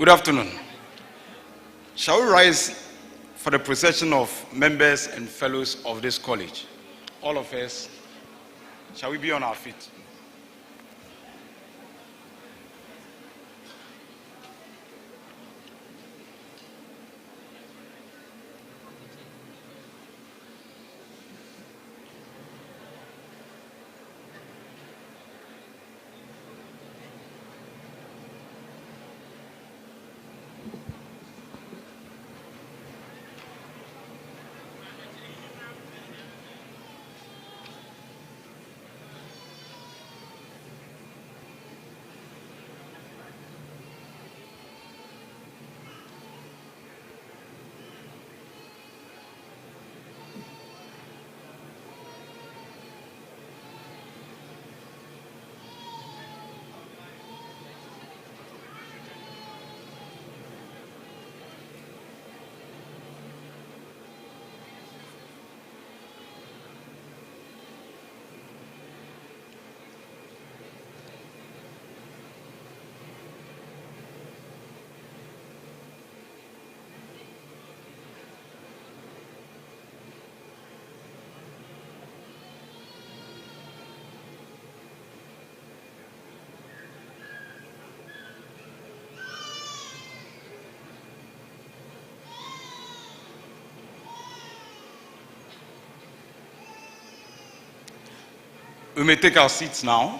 Good afternoon. Shall we rise for the procession of members and fellows of this college? All of us, shall we be on our feet? We may take our seats now.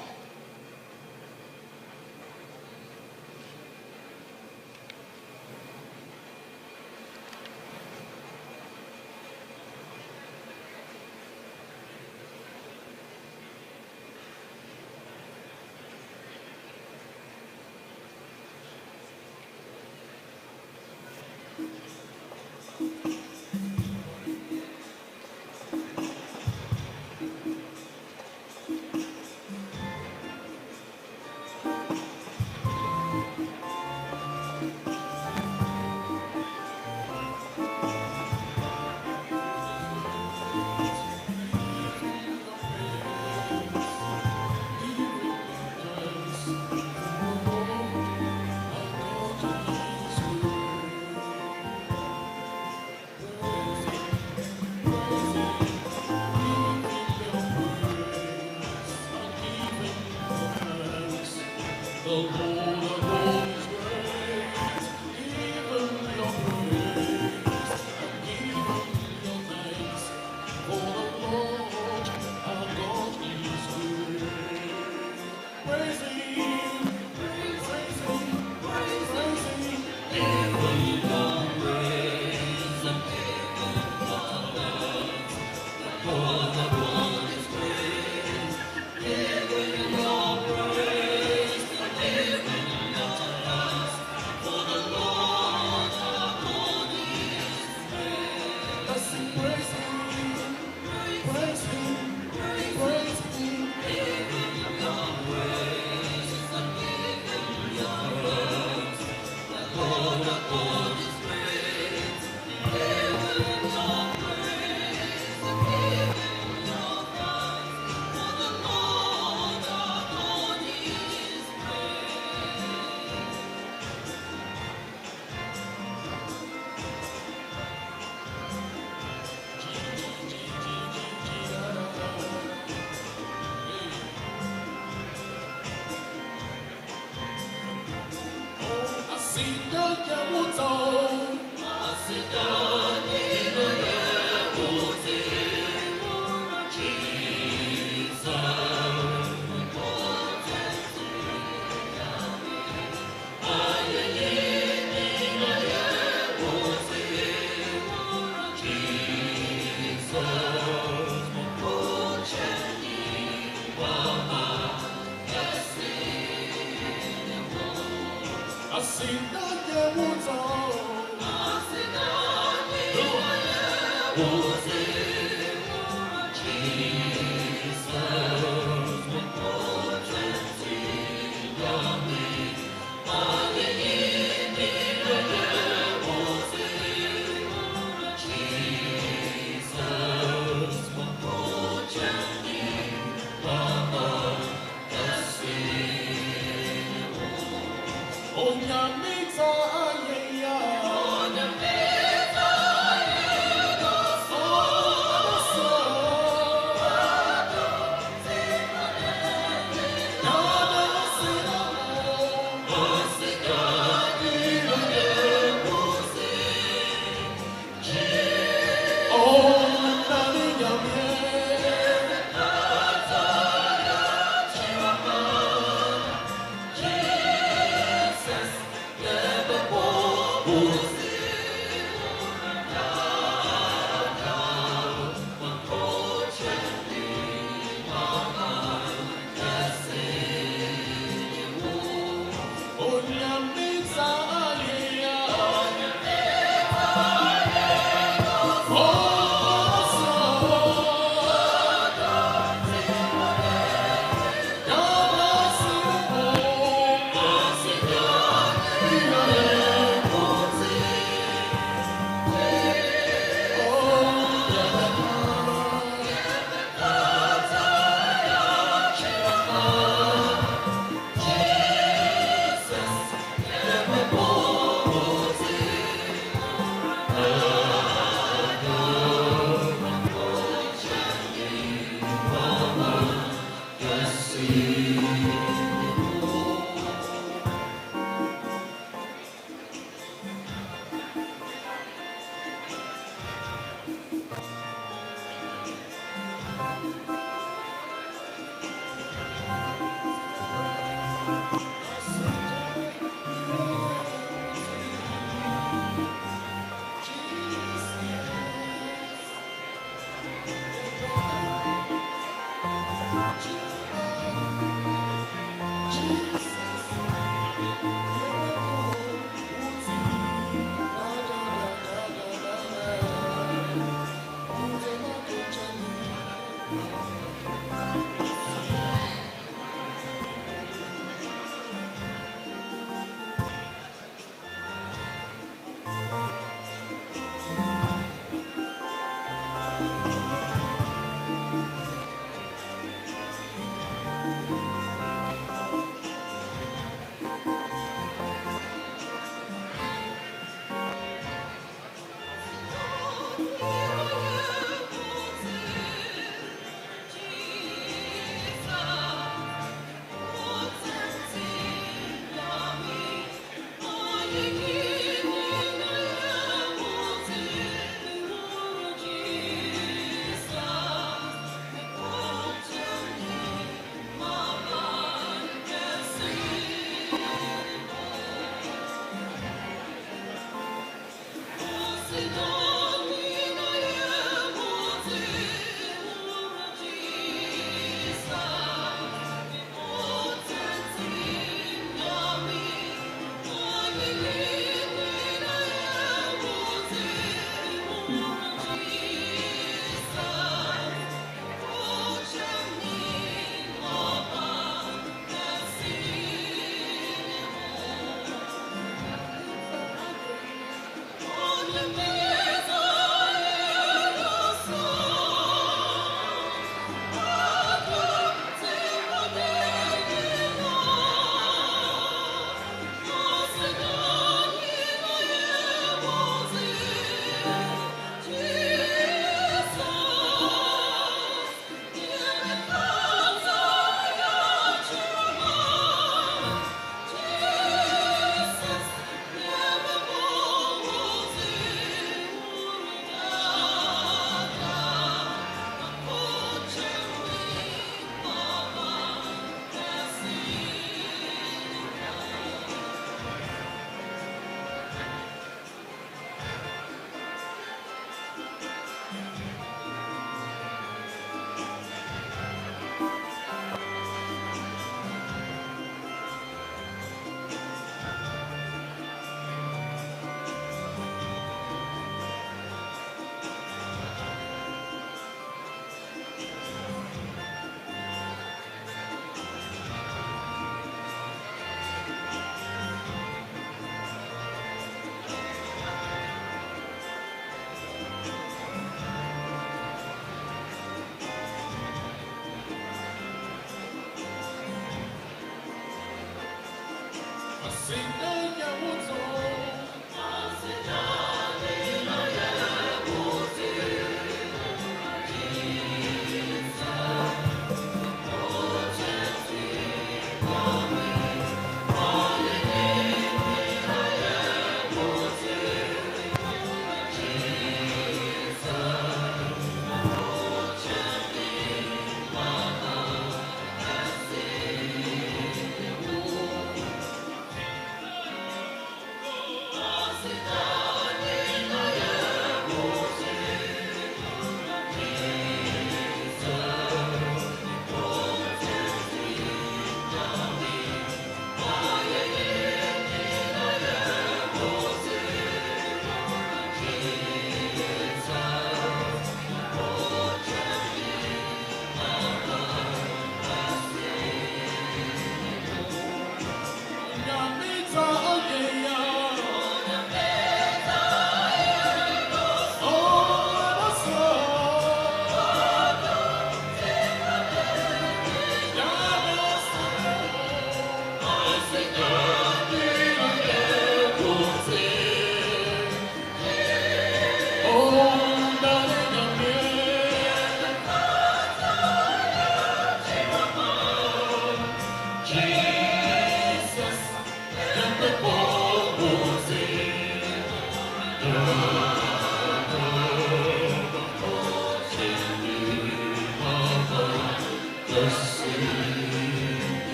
Oh,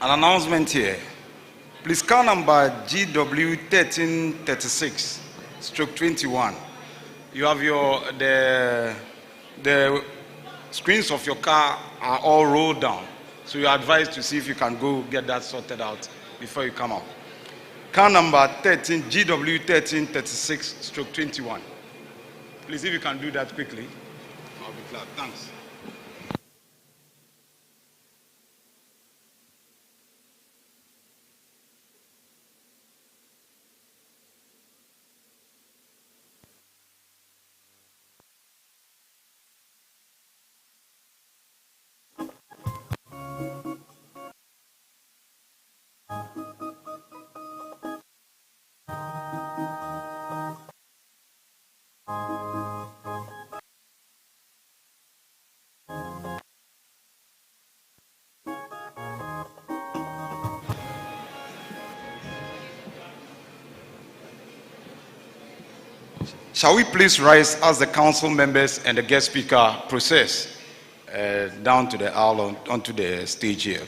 An announcement here. Please car number GW1336 stroke 21. You have the screens of your car are all rolled down. So you're advised to see if you can go get that sorted out before you come out. Car number GW1336 stroke 21. Please, if you can do that quickly, I'll be glad. Thanks. Shall we please rise as the council members and the guest speaker process down to the aisle onto the stage here.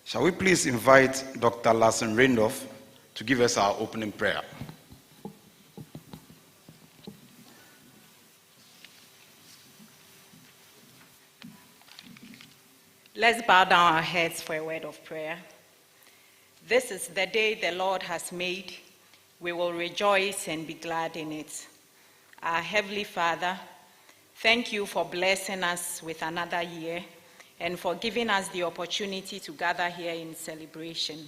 Shall we please invite Dr. Larson Randolph to give us our opening prayer? Let's bow down our heads for a word of prayer. This is the day the Lord has made. We will rejoice and be glad in it. Our Heavenly Father, thank you for blessing us with another year and for giving us the opportunity to gather here in celebration.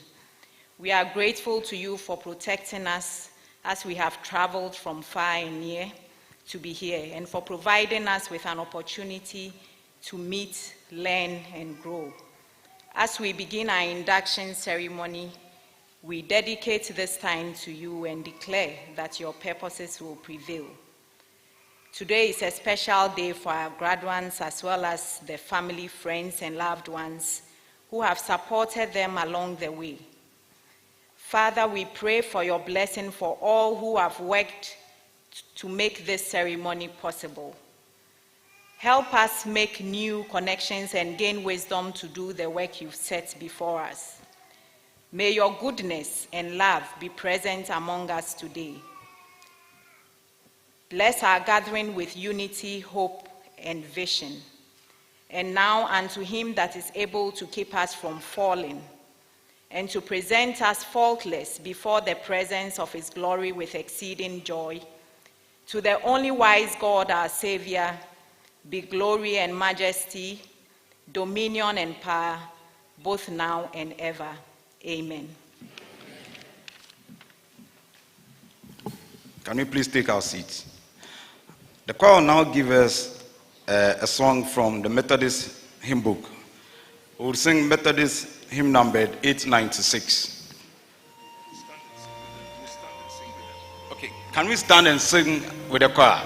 We are grateful to you for protecting us as we have traveled from far and near to be here, and for providing us with an opportunity to meet, learn, and grow. As we begin our induction ceremony, we dedicate this time to you and declare that your purposes will prevail. Today is a special day for our graduates as well as the family, friends, and loved ones who have supported them along the way. Father, we pray for your blessing for all who have worked to make this ceremony possible. Help us make new connections and gain wisdom to do the work you've set before us. May your goodness and love be present among us today. Bless our gathering with unity, hope, and vision. And now unto him that is able to keep us from falling and to present us faultless before the presence of his glory with exceeding joy, to the only wise God, our Savior, be glory and majesty, dominion and power, both now and ever. Amen. Can we please take our seats? The choir will now give us a song from the Methodist hymn book. We will sing Methodist hymn number 896. Okay, can we stand and sing with the choir?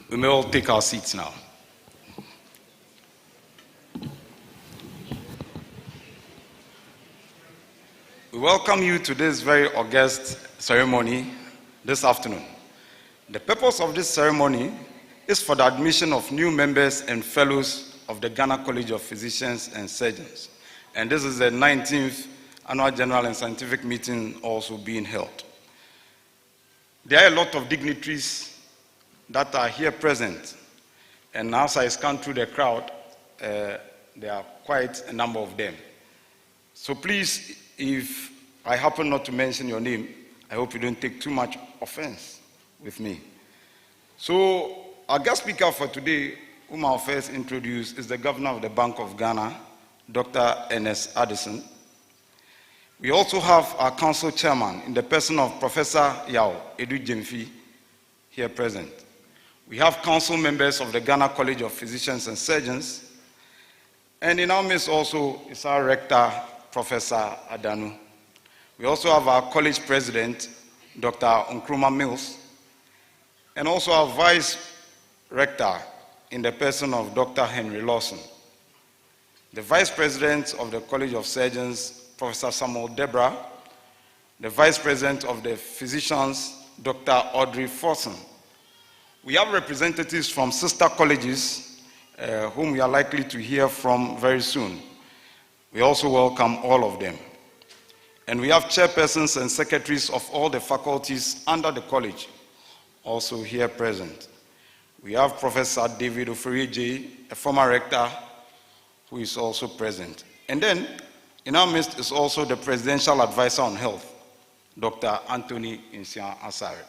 We may all take our seats now. We welcome you to this very august ceremony this afternoon. The purpose of this ceremony is for the admission of new members and fellows of the Ghana College of Physicians and Surgeons. And this is the 19th Annual General and Scientific Meeting also being held. There are a lot of dignitaries that are here present. And as I scan through the crowd, there are quite a number of them. So please, if I happen not to mention your name, I hope you don't take too much offense with me. So our guest speaker for today, whom I'll first introduce, is the Governor of the Bank of Ghana, Dr. Ernest Addison. We also have our Council Chairman in the person of Professor Yao Edu-Jemfi here present. We have council members of the Ghana College of Physicians and Surgeons, and in our midst also is our Rector, Professor Adanu. We also have our college president, Dr. Nkrumah Mills, and also our vice rector in the person of Dr. Henry Lawson. The vice president of the College of Surgeons, Professor Samuel Debra, the vice president of the physicians, Dr. Audrey Forson. We have representatives from sister colleges whom we are likely to hear from very soon. We also welcome all of them. And we have chairpersons and secretaries of all the faculties under the college also here present. We have Professor David Ofereje, a former rector, who is also present. And then, in our midst is also the Presidential Advisor on Health, Dr. Anthony Insian Asare.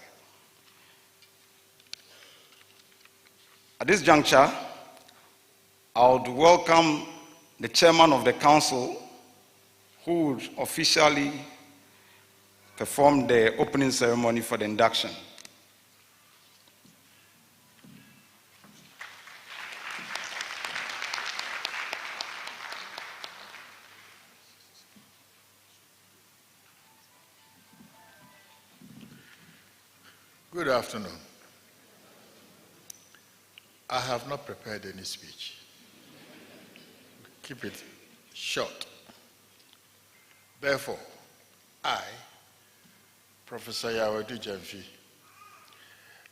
At this juncture, I would welcome the Chairman of the Council, who would officially perform the opening ceremony for the induction. Good afternoon. I have not prepared any speech. Keep it short. Therefore, I, Professor Yao Edu-Jemfi,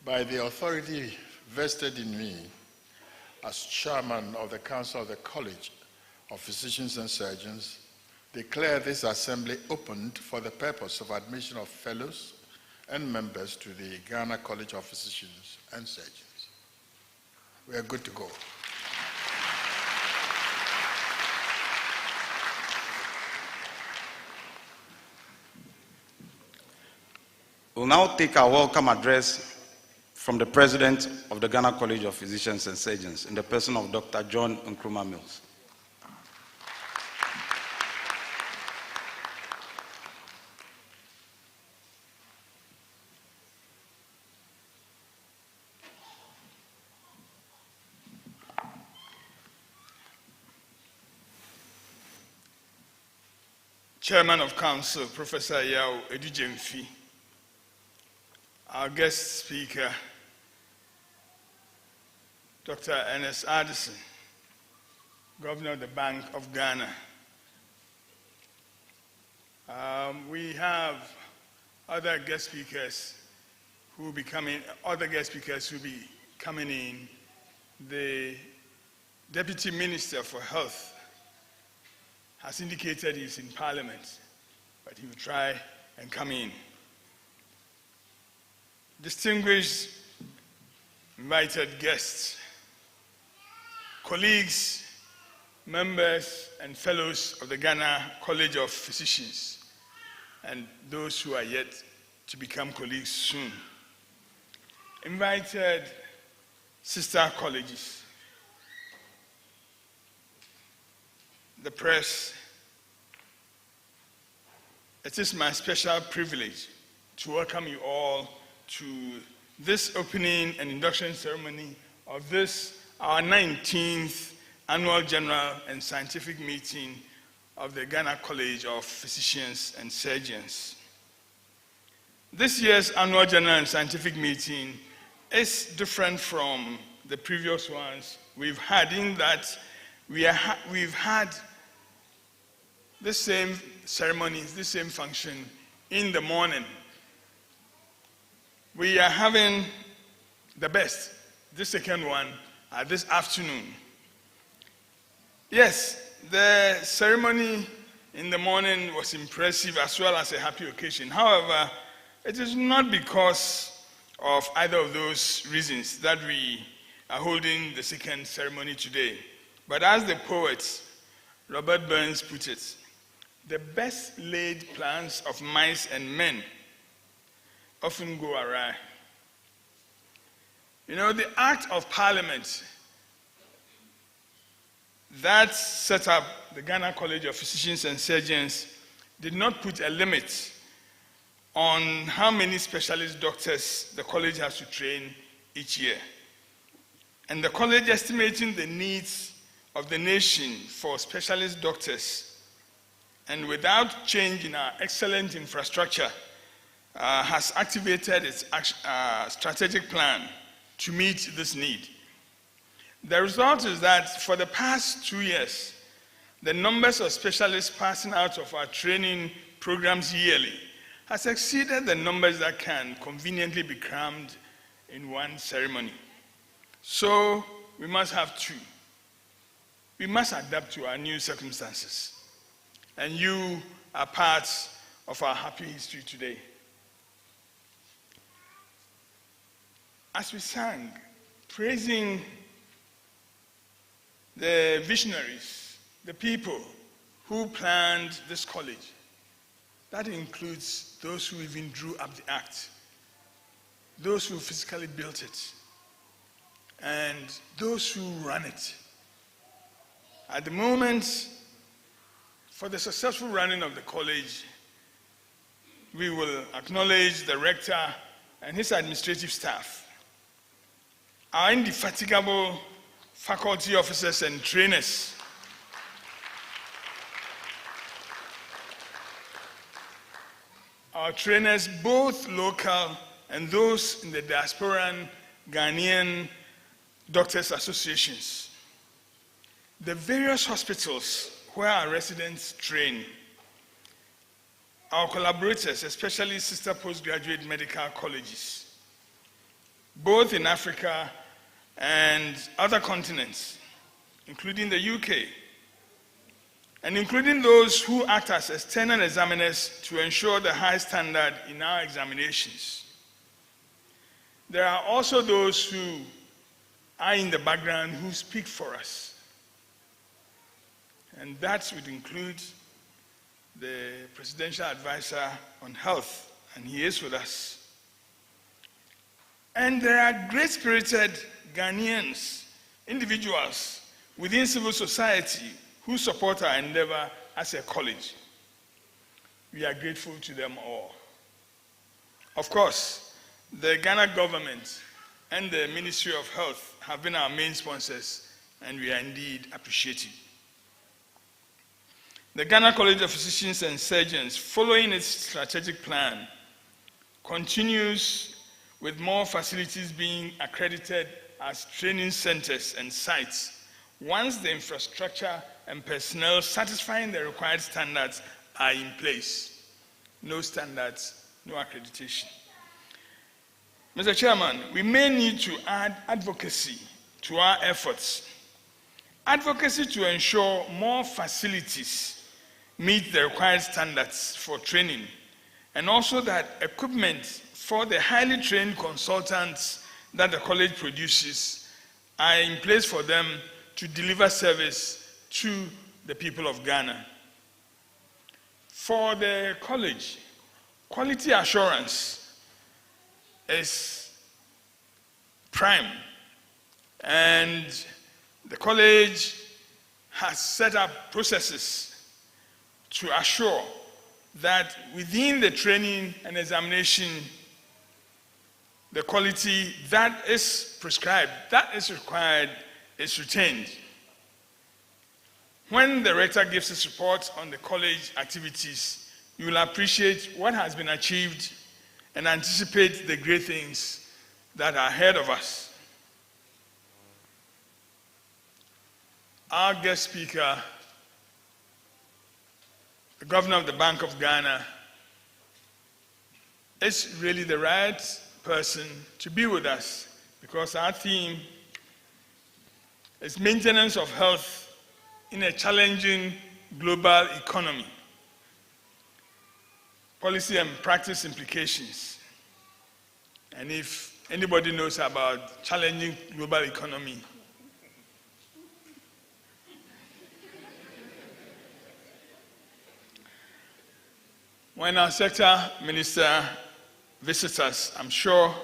by the authority vested in me as chairman of the Council of the College of Physicians and Surgeons, declare this assembly opened for the purpose of admission of fellows and members to the Ghana College of Physicians and Surgeons. We are good to go. We'll now take our welcome address from the President of the Ghana College of Physicians and Surgeons in the person of Dr. John Nkrumah Mills. Chairman of Council, Professor Yao Edu-Jemfi, our guest speaker, Dr. Ernest Addison, Governor of the Bank of Ghana. We have other guest speakers who will be coming in. The Deputy Minister for Health has indicated he's in Parliament, but he will try and come in. Distinguished invited guests, colleagues, members and fellows of the Ghana College of Physicians, and those who are yet to become colleagues soon. Invited sister colleges, the press, it is my special privilege to welcome you all to this opening and induction ceremony of this, our 19th Annual General and Scientific Meeting of the Ghana College of Physicians and Surgeons. This year's Annual General and Scientific Meeting is different from the previous ones we've had, in that we've had the same ceremonies, the same function in the morning. We are having the best, the second one, this afternoon. Yes, the ceremony in the morning was impressive as well as a happy occasion. However, it is not because of either of those reasons that we are holding the second ceremony today. But as the poet Robert Burns put it, the best laid plans of mice and men often go awry. You know, the Act of Parliament that set up the Ghana College of Physicians and Surgeons did not put a limit on how many specialist doctors the college has to train each year. And the college, estimating the needs of the nation for specialist doctors, and without change in our excellent infrastructure, has activated its strategic plan to meet this need. The result is that for the past 2 years, the numbers of specialists passing out of our training programs yearly has exceeded the numbers that can conveniently be crammed in one ceremony. So we must have two. We must adapt to our new circumstances. And you are part of our happy history today. As we sang, praising the visionaries, the people who planned this college, that includes those who even drew up the act, those who physically built it, and those who run it. At the moment, for the successful running of the college, we will acknowledge the rector and his administrative staff, our indefatigable faculty officers and trainers, our trainers, both local and those in the diasporan Ghanaian doctors' associations, the various hospitals where our residents train, our collaborators, especially sister postgraduate medical colleges, both in Africa and other continents, including the UK, and including those who act as external examiners to ensure the high standard in our examinations. There are also those who are in the background who speak for us. And that would include the Presidential Advisor on Health, and he is with us. And there are great-spirited Ghanaians, individuals within civil society who support our endeavor as a college. We are grateful to them all. Of course, the Ghana government and the Ministry of Health have been our main sponsors, and we are indeed appreciative. The Ghana College of Physicians and Surgeons, following its strategic plan, continues with more facilities being accredited as training centers and sites once the infrastructure and personnel satisfying the required standards are in place. No standards, no accreditation. Mr. Chairman, we may need to add advocacy to our efforts. Advocacy to ensure more facilities meet the required standards for training, and also that equipment for the highly trained consultants that the college produces are in place for them to deliver service to the people of Ghana. For the college, quality assurance is prime, and the college has set up processes to assure that within the training and examination, the quality that is prescribed, that is required, is retained. When the rector gives his report on the college activities, you will appreciate what has been achieved and anticipate the great things that are ahead of us. Our guest speaker, the Governor of the Bank of Ghana, is really the right person to be with us, because our theme is maintenance of health in a challenging global economy, policy and practice implications. And if anybody knows about challenging global economy, when our sector minister visits us, I'm sure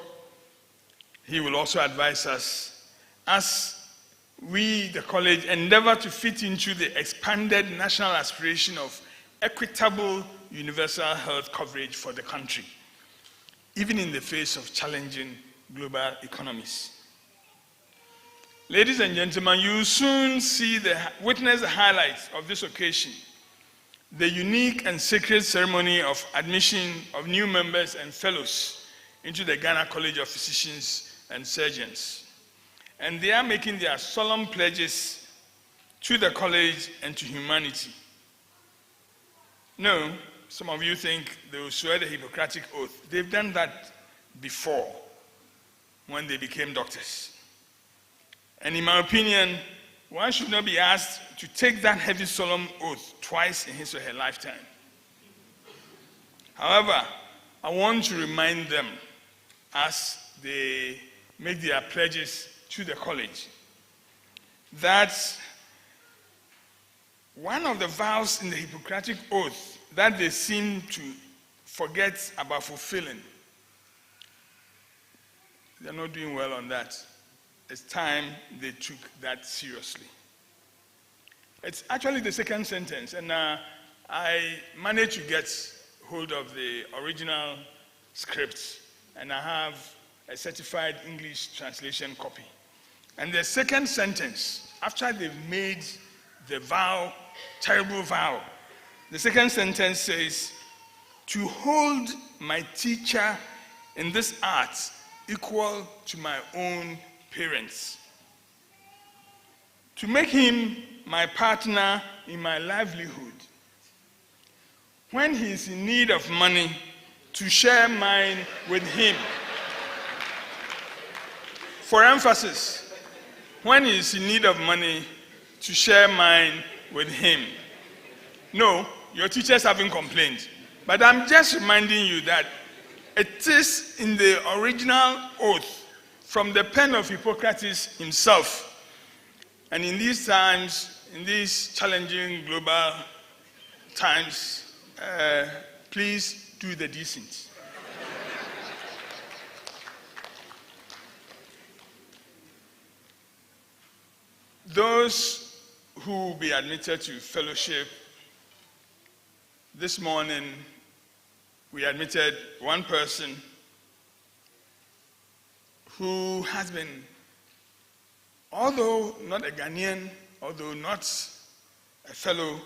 he will also advise us as we, the college, endeavor to fit into the expanded national aspiration of equitable universal health coverage for the country, even in the face of challenging global economies. Ladies and gentlemen, you will soon witness the highlights of this occasion, the unique and sacred ceremony of admission of new members and fellows into the Ghana College of Physicians and Surgeons. And they are making their solemn pledges to the college and to humanity. No, some of you think they will swear the Hippocratic Oath. They've done that before when they became doctors. And in my opinion, one should not be asked to take that heavy solemn oath twice in his or her lifetime. However, I want to remind them as they make their pledges to the college that one of the vows in the Hippocratic Oath that they seem to forget about fulfilling, they're not doing well on that. It's time they took that seriously. It's actually the second sentence, and I managed to get hold of the original script, and I have a certified English translation copy. And the second sentence, after they've made the vow, terrible vow, the second sentence says, to hold my teacher in this art equal to my own parents, to make him my partner in my livelihood. When he is in need of money, to share mine with him. For emphasis, when he is in need of money, to share mine with him. No, your teachers haven't complained, but I'm just reminding you that it is in the original oath from the pen of Hippocrates himself. And in these times, in these challenging global times, please do the decent. Those who will be admitted to fellowship, this morning we admitted one person who has been, although not a Ghanaian, although not a fellow,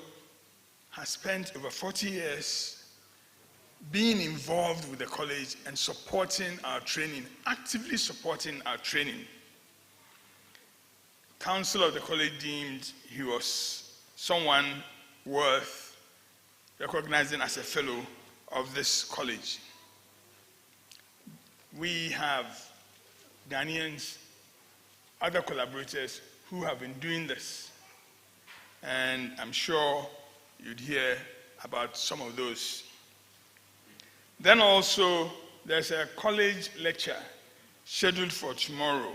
has spent over 40 years being involved with the college and supporting our training, actively supporting our training. Council of the college deemed he was someone worth recognizing as a fellow of this college. We have Ghanaians, other collaborators who have been doing this, and I'm sure you'd hear about some of those. Then also, there's a college lecture scheduled for tomorrow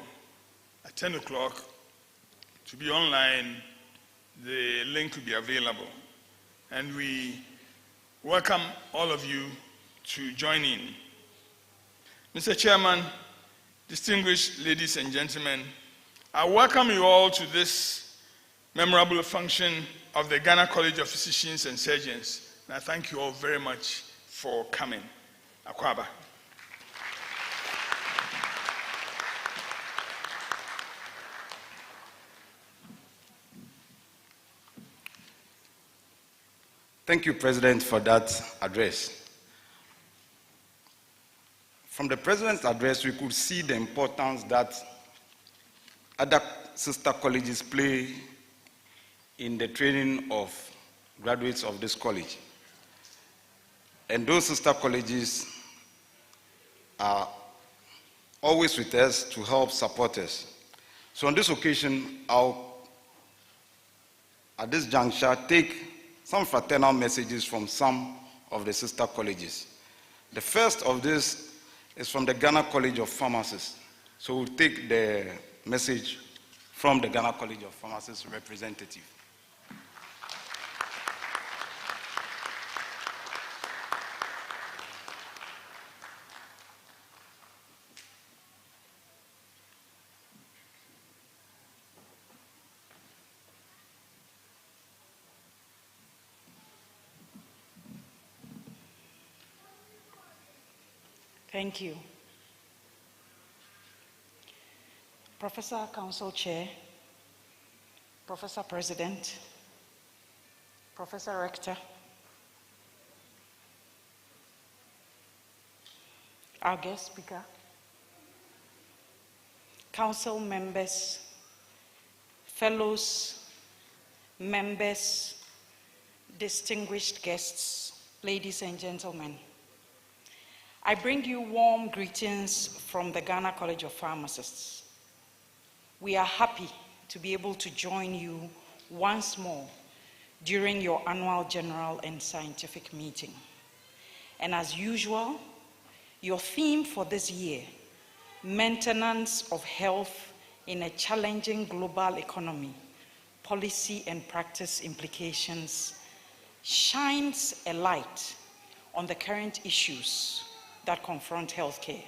at 10 o'clock to be online. The link will be available. And we welcome all of you to join in. Mr. Chairman, distinguished ladies and gentlemen, I welcome you all to this memorable function of the Ghana College of Physicians and Surgeons. And I thank you all very much for coming. Akwaba. Thank you, President, for that address. From the the President's address, we could see the importance that other sister colleges play in the training of graduates of this college. And those sister colleges are always with us to help support us. So on this occasion, I'll, at this juncture, take some fraternal messages from some of the sister colleges. The first of this is from the Ghana College of Pharmacists. So we'll take the message from the Ghana College of Pharmacists representative. Thank you. Professor Council Chair, Professor President, Professor Rector, our guest speaker, council members, fellows, members, distinguished guests, ladies and gentlemen. I bring you warm greetings from the Ghana College of Pharmacists. We are happy to be able to join you once more during your annual general and scientific meeting. And as usual, your theme for this year, maintenance of health in a challenging global economy, policy and practice implications, shines a light on the current issues that confront healthcare.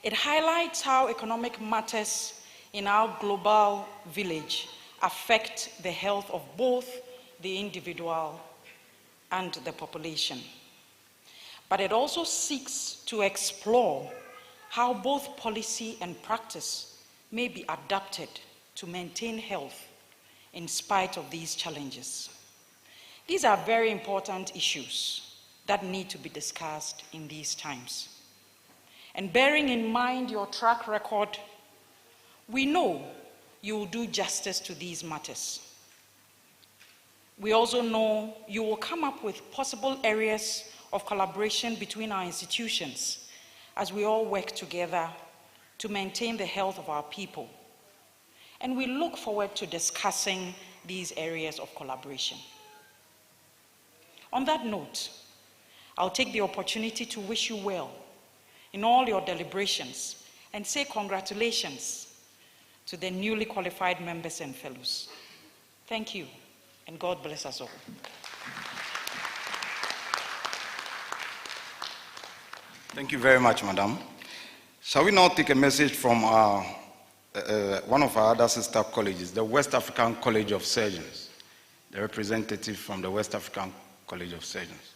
It highlights how economic matters in our global village affect the health of both the individual and the population. But it also seeks to explore how both policy and practice may be adapted to maintain health in spite of these challenges. These are very important issues that need to be discussed in these times. And bearing in mind your track record, we know you will do justice to these matters. We also know you will come up with possible areas of collaboration between our institutions as we all work together to maintain the health of our people. And we look forward to discussing these areas of collaboration. On that note, I'll take the opportunity to wish you well in all your deliberations and say congratulations to the newly qualified members and fellows. Thank you, and God bless us all. Thank you very much, Madam. Shall we now take a message from one of our other sister colleges, the West African College of Surgeons, the representative from the West African College of Surgeons.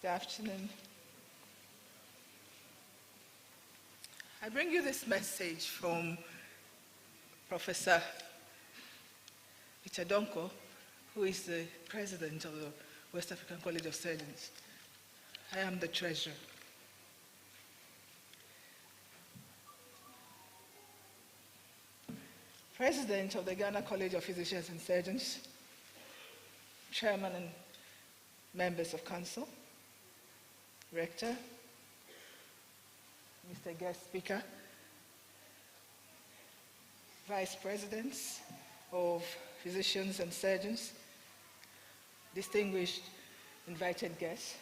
Good afternoon. I bring you this message from Professor Peter Donko, who is the president of the West African College of Surgeons. I am the treasurer. President of the Ghana College of Physicians and Surgeons, chairman and members of council, rector, Mr. Guest Speaker, vice presidents of physicians and surgeons, distinguished invited guests,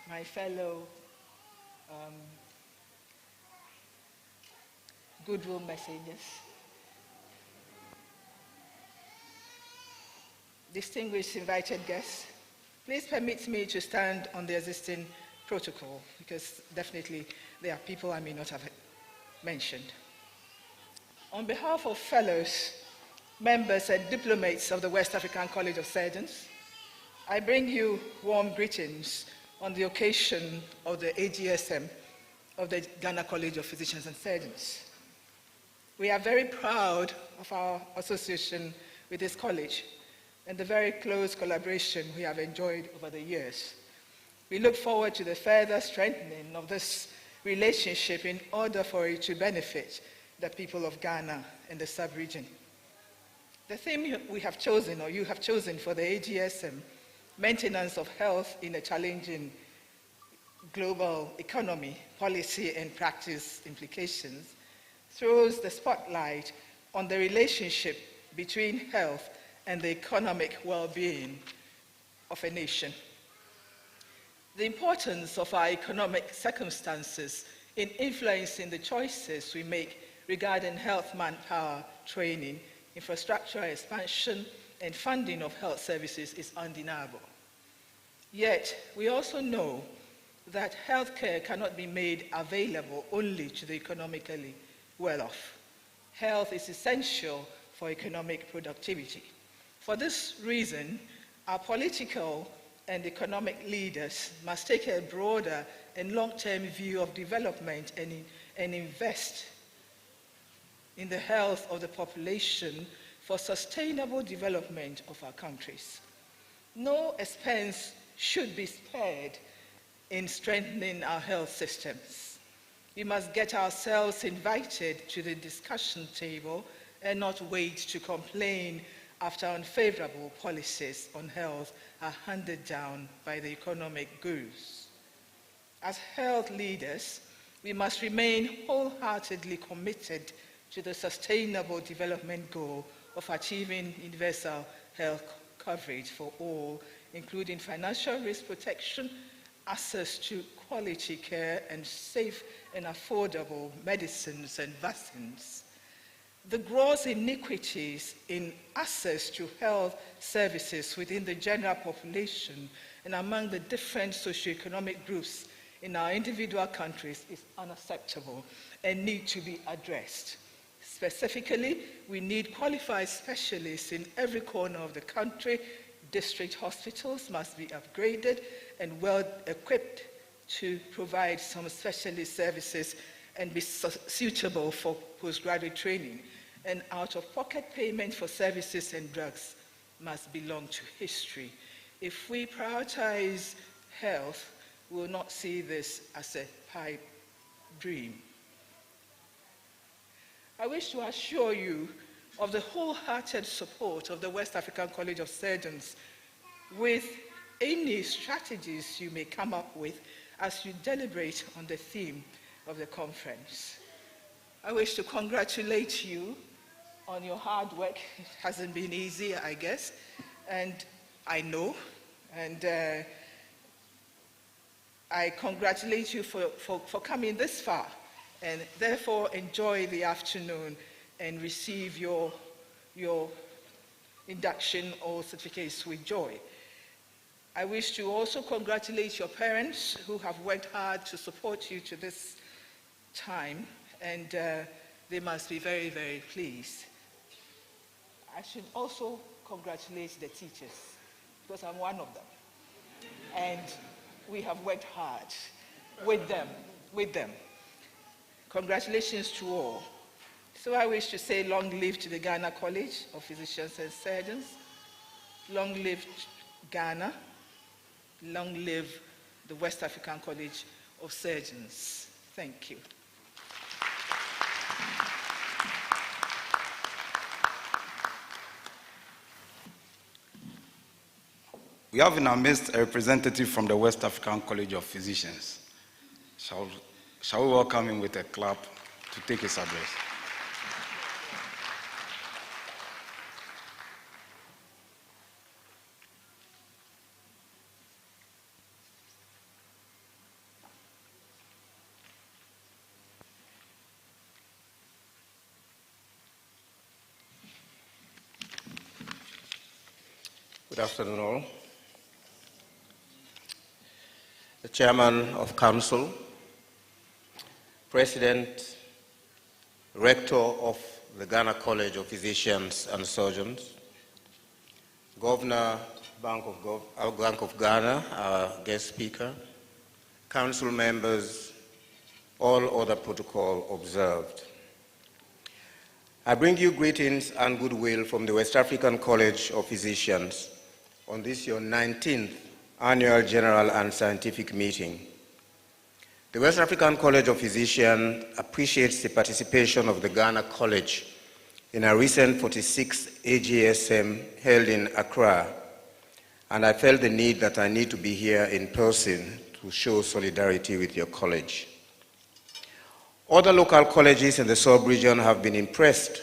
my fellow goodwill messengers, distinguished invited guests, please permit me to stand on the existing protocol because definitely there are people I may not have mentioned. On behalf of fellows, members and diplomats of the West African College of Surgeons, I bring you warm greetings on the occasion of the AGSM of the Ghana College of Physicians and Surgeons. We are very proud of our association with this college and the very close collaboration we have enjoyed over the years. We look forward to the further strengthening of this relationship in order for it to benefit the people of Ghana and the sub-region. The theme we have chosen, or you have chosen for the AGSM, maintenance of health in a challenging global economy, policy and practice implications, throws the spotlight on the relationship between health and the economic well-being of a nation. The importance of our economic circumstances in influencing the choices we make regarding health manpower training, infrastructural expansion, and funding of health services is undeniable. Yet, we also know that healthcare cannot be made available only to the economically well-off. Health is essential for economic productivity. For this reason, our political and economic leaders must take a broader and long-term view of development and invest in the health of the population for sustainable development of our countries. No expense should be spared in strengthening our health systems. We must get ourselves invited to the discussion table and not wait to complain after unfavorable policies on health are handed down by the economic gurus. As health leaders, we must remain wholeheartedly committed to the sustainable development goal of achieving universal health coverage for all, including financial risk protection, access to quality care, and safe and affordable medicines and vaccines. The gross inequities in access to health services within the general population and among the different socioeconomic groups in our individual countries is unacceptable and need to be addressed. Specifically, we need qualified specialists in every corner of the country. District hospitals must be upgraded and well-equipped to provide some specialist services and be suitable for postgraduate training. And out-of-pocket payment for services and drugs must belong to history. If we prioritize health, we will not see this as a pipe dream. I wish to assure you of the wholehearted support of the West African College of Surgeons with any strategies you may come up with as you deliberate on the theme of the conference. I wish to congratulate you on your hard work. It hasn't been easy, I guess, and I know, and I congratulate you for coming this far, and therefore enjoy the afternoon and receive your induction or certificates with joy. I wish to also congratulate your parents who have worked hard to support you to this time, and they must be very, very pleased. I should also congratulate the teachers, because I'm one of them. And we have worked hard with them. Congratulations to all. So I wish to say long live to the Ghana College of Physicians and Surgeons. Long live Ghana. Long live the West African College of Surgeons. Thank you. We have in our midst a representative from the West African College of Physicians. Shall we welcome him with a clap to take his address? Good afternoon, all. The Chairman of Council, President Rector of the Ghana College of Physicians and Surgeons, Governor, Bank of Ghana, our guest speaker, council members, all other protocol observed. I bring you greetings and goodwill from the West African College of Physicians on this your 19th Annual General and Scientific Meeting. The West African College of Physicians appreciates the participation of the Ghana College in a recent 46th AGSM held in Accra, and I felt the need that I need to be here in person to show solidarity with your college. Other local colleges in the sub-region have been impressed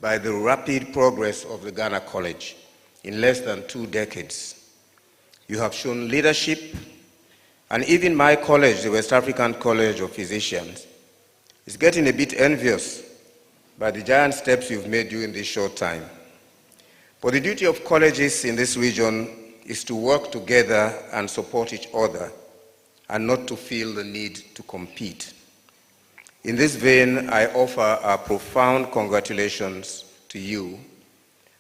by the rapid progress of the Ghana College in less than 2 decades. You have shown leadership, and even my college, the West African College of Physicians, is getting a bit envious by the giant steps you've made during this short time. But the duty of colleges in this region is to work together and support each other, and not to feel the need to compete. In this vein, I offer our profound congratulations to you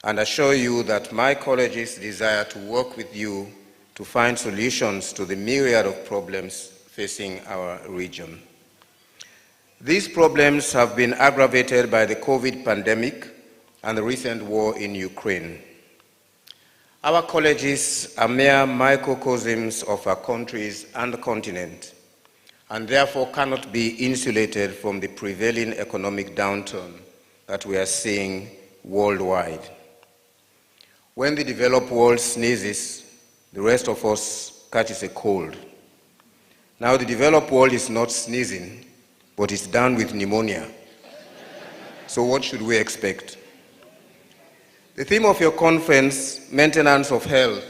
and assure you that my college's desire to work with you to find solutions to the myriad of problems facing our region. These problems have been aggravated by the COVID pandemic and the recent war in Ukraine. Our colleges are mere microcosms of our countries and continent, and therefore cannot be insulated from the prevailing economic downturn that we are seeing worldwide. When the developed world sneezes, the rest of us catches a cold. Now the developed world is not sneezing, but it's down with pneumonia. So what should we expect? The theme of your conference, Maintenance of Health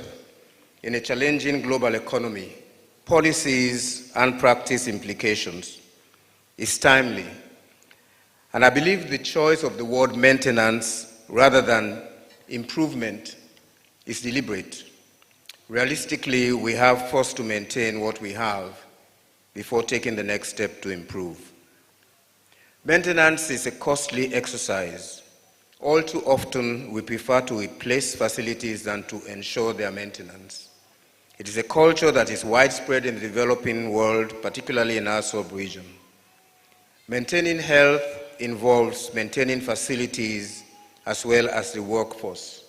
in a Challenging Global Economy, Policies and Practice Implications, is timely. And I believe the choice of the word maintenance rather than improvement is deliberate. Realistically, we have first to maintain what we have before taking the next step to improve. Maintenance is a costly exercise. All too often, we prefer to replace facilities than to ensure their maintenance. It is a culture that is widespread in the developing world, particularly in our sub-region. Maintaining health involves maintaining facilities as well as the workforce.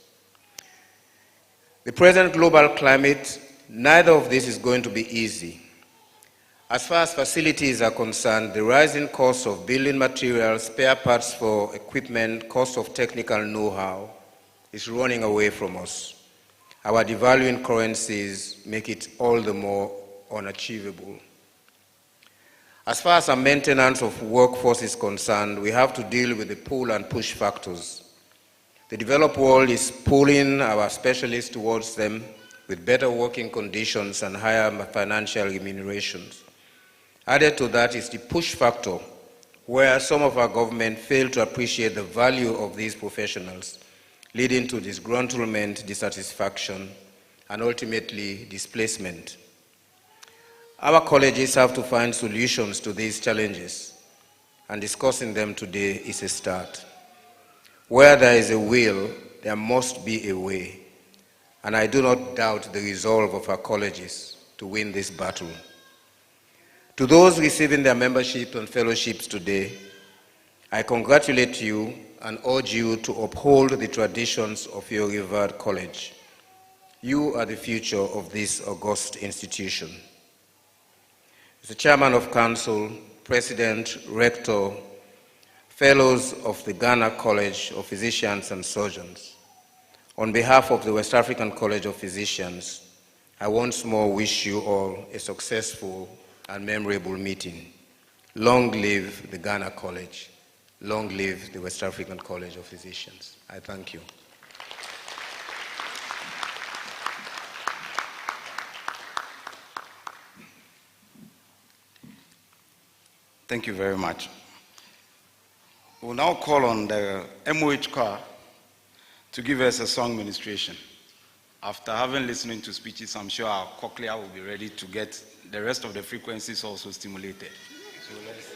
The present global climate, neither of this is going to be easy. As far as facilities are concerned, the rising cost of building materials, spare parts for equipment, cost of technical know-how is running away from us. Our devaluing currencies make it all the more unachievable. As far as our maintenance of workforce is concerned, we have to deal with the pull and push factors. The developed world is pulling our specialists towards them with better working conditions and higher financial remunerations. Added to that is the push factor, where some of our government fail to appreciate the value of these professionals, leading to disgruntlement, dissatisfaction, and ultimately displacement. Our colleges have to find solutions to these challenges, and discussing them today is a start. Where there is a will, there must be a way, and I do not doubt the resolve of our colleges to win this battle. To those receiving their membership and fellowships today, I congratulate you and urge you to uphold the traditions of your revered college. You are the future of this august institution. As the Chairman of Council, President, Rector, Fellows of the Ghana College of Physicians and Surgeons, on behalf of the West African College of Physicians, I once more wish you all a successful and memorable meeting. Long live the Ghana College. Long live the West African College of Physicians. I thank you. Thank you very much. We'll now call on the MOH choir to give us a song ministration. After having listened to speeches, I'm sure our cochlea will be ready to get the rest of the frequencies also stimulated. So let's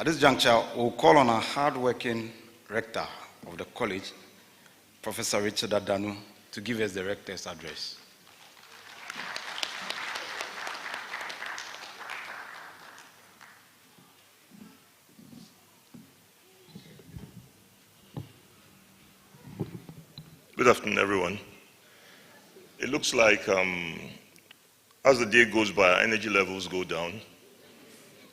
At this juncture, we'll call on our hard-working rector of the college, Professor Richard Adanu, to give us the rector's address. Good afternoon, everyone. It looks like as the day goes by, energy levels go down.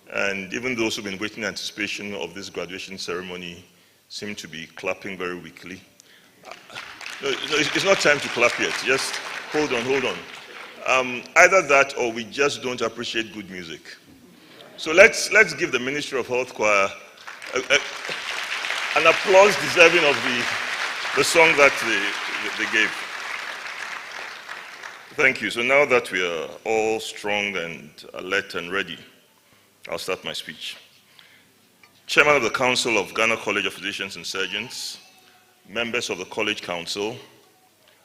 And even those who've been waiting in anticipation of this graduation ceremony seem to be clapping very weakly. No, it's not time to clap yet. Just hold on. Either that or we just don't appreciate good music. So let's give the Ministry of Health Choir an applause deserving of the song that they gave. Thank you. So now that we are all strong and alert and ready, I'll start my speech. Chairman of the Council of Ghana College of Physicians and Surgeons, members of the College Council,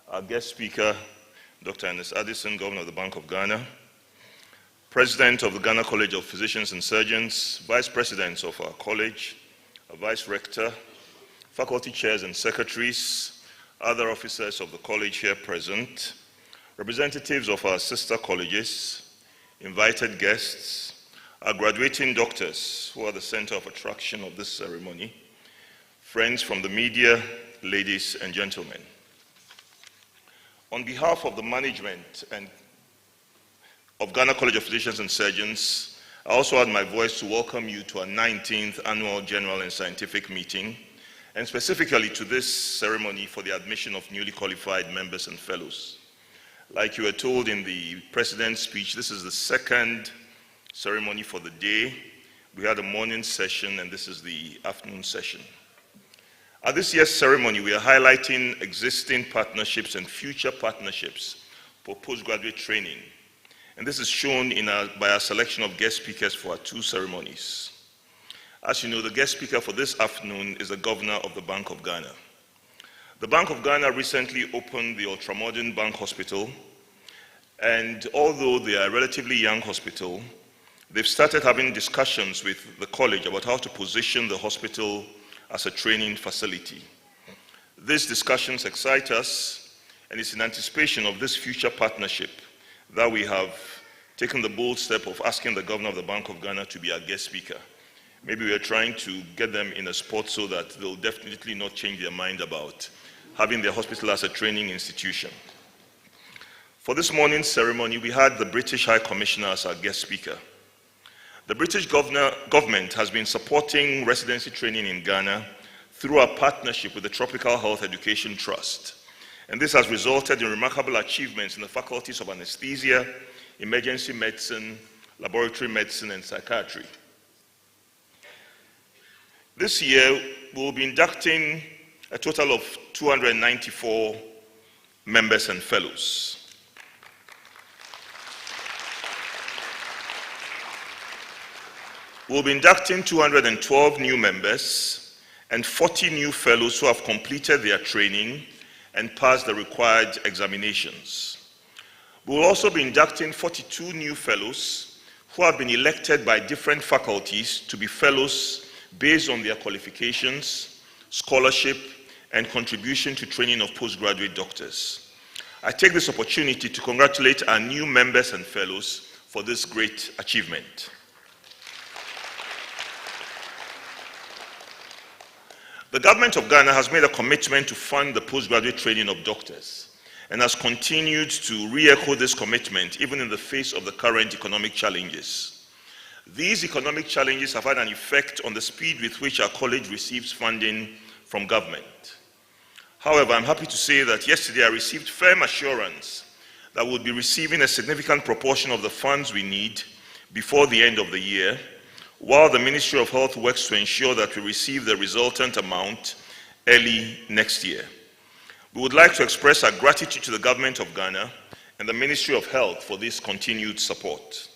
our guest speaker, Dr. Ernest Addison, Governor of the Bank of Ghana, President of the Ghana College of Physicians and Surgeons, Vice Presidents of our college, a Vice Rector, faculty chairs and secretaries, other officers of the college here present, representatives of our sister colleges, invited guests, our graduating doctors who are the center of attraction of this ceremony, friends from the media, ladies and gentlemen. On behalf of the management and of Ghana College of Physicians and Surgeons, I also add my voice to welcome you to our 19th Annual General and Scientific Meeting, and specifically to this ceremony for the admission of newly qualified members and fellows. Like you were told in the President's speech, this is the second ceremony for the day. We had a morning session and this is the afternoon session. At this year's ceremony, we are highlighting existing partnerships and future partnerships for postgraduate training. And this is shown by our selection of guest speakers for our two ceremonies. As you know, the guest speaker for this afternoon is the Governor of the Bank of Ghana. The Bank of Ghana recently opened the ultramodern Bank Hospital, and although they are a relatively young hospital, they've started having discussions with the college about how to position the hospital as a training facility. These discussions excite us, and it's in anticipation of this future partnership that we have taken the bold step of asking the Governor of the Bank of Ghana to be our guest speaker. Maybe we are trying to get them in a spot so that they'll definitely not change their mind about having their hospital as a training institution. For this morning's ceremony, we had the British High Commissioner as our guest speaker. The British government has been supporting residency training in Ghana through our partnership with the Tropical Health Education Trust. And this has resulted in remarkable achievements in the faculties of anesthesia, emergency medicine, laboratory medicine, and psychiatry. This year, we'll be inducting a total of 294 members and fellows. We'll be inducting 212 new members and 40 new fellows who have completed their training and passed the required examinations. We'll also be inducting 42 new fellows who have been elected by different faculties to be fellows based on their qualifications, scholarship, and contribution to training of postgraduate doctors. I take this opportunity to congratulate our new members and fellows for this great achievement. The government of Ghana has made a commitment to fund the postgraduate training of doctors and has continued to re-echo this commitment even in the face of the current economic challenges. These economic challenges have had an effect on the speed with which our college receives funding from government. However, I'm happy to say that yesterday I received firm assurance that we'll be receiving a significant proportion of the funds we need before the end of the year, while the Ministry of Health works to ensure that we receive the resultant amount early next year. We would like to express our gratitude to the Government of Ghana and the Ministry of Health for this continued support.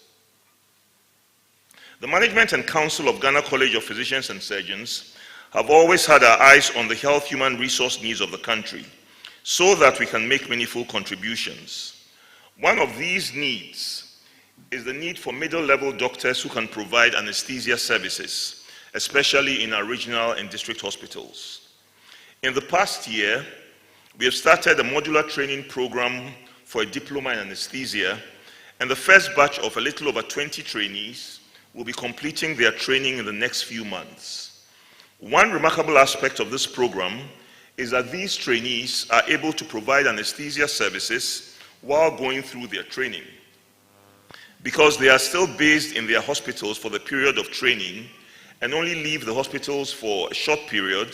The Management and Council of Ghana College of Physicians and Surgeons have always had our eyes on the health human resource needs of the country so that we can make meaningful contributions. One of these needs is the need for middle-level doctors who can provide anesthesia services, especially in our regional and district hospitals. In the past year, we have started a modular training program for a diploma in anesthesia, and the first batch of a little over 20 trainees will be completing their training in the next few months. One remarkable aspect of this program is that these trainees are able to provide anesthesia services while going through their training. Because they are still based in their hospitals for the period of training and only leave the hospitals for a short period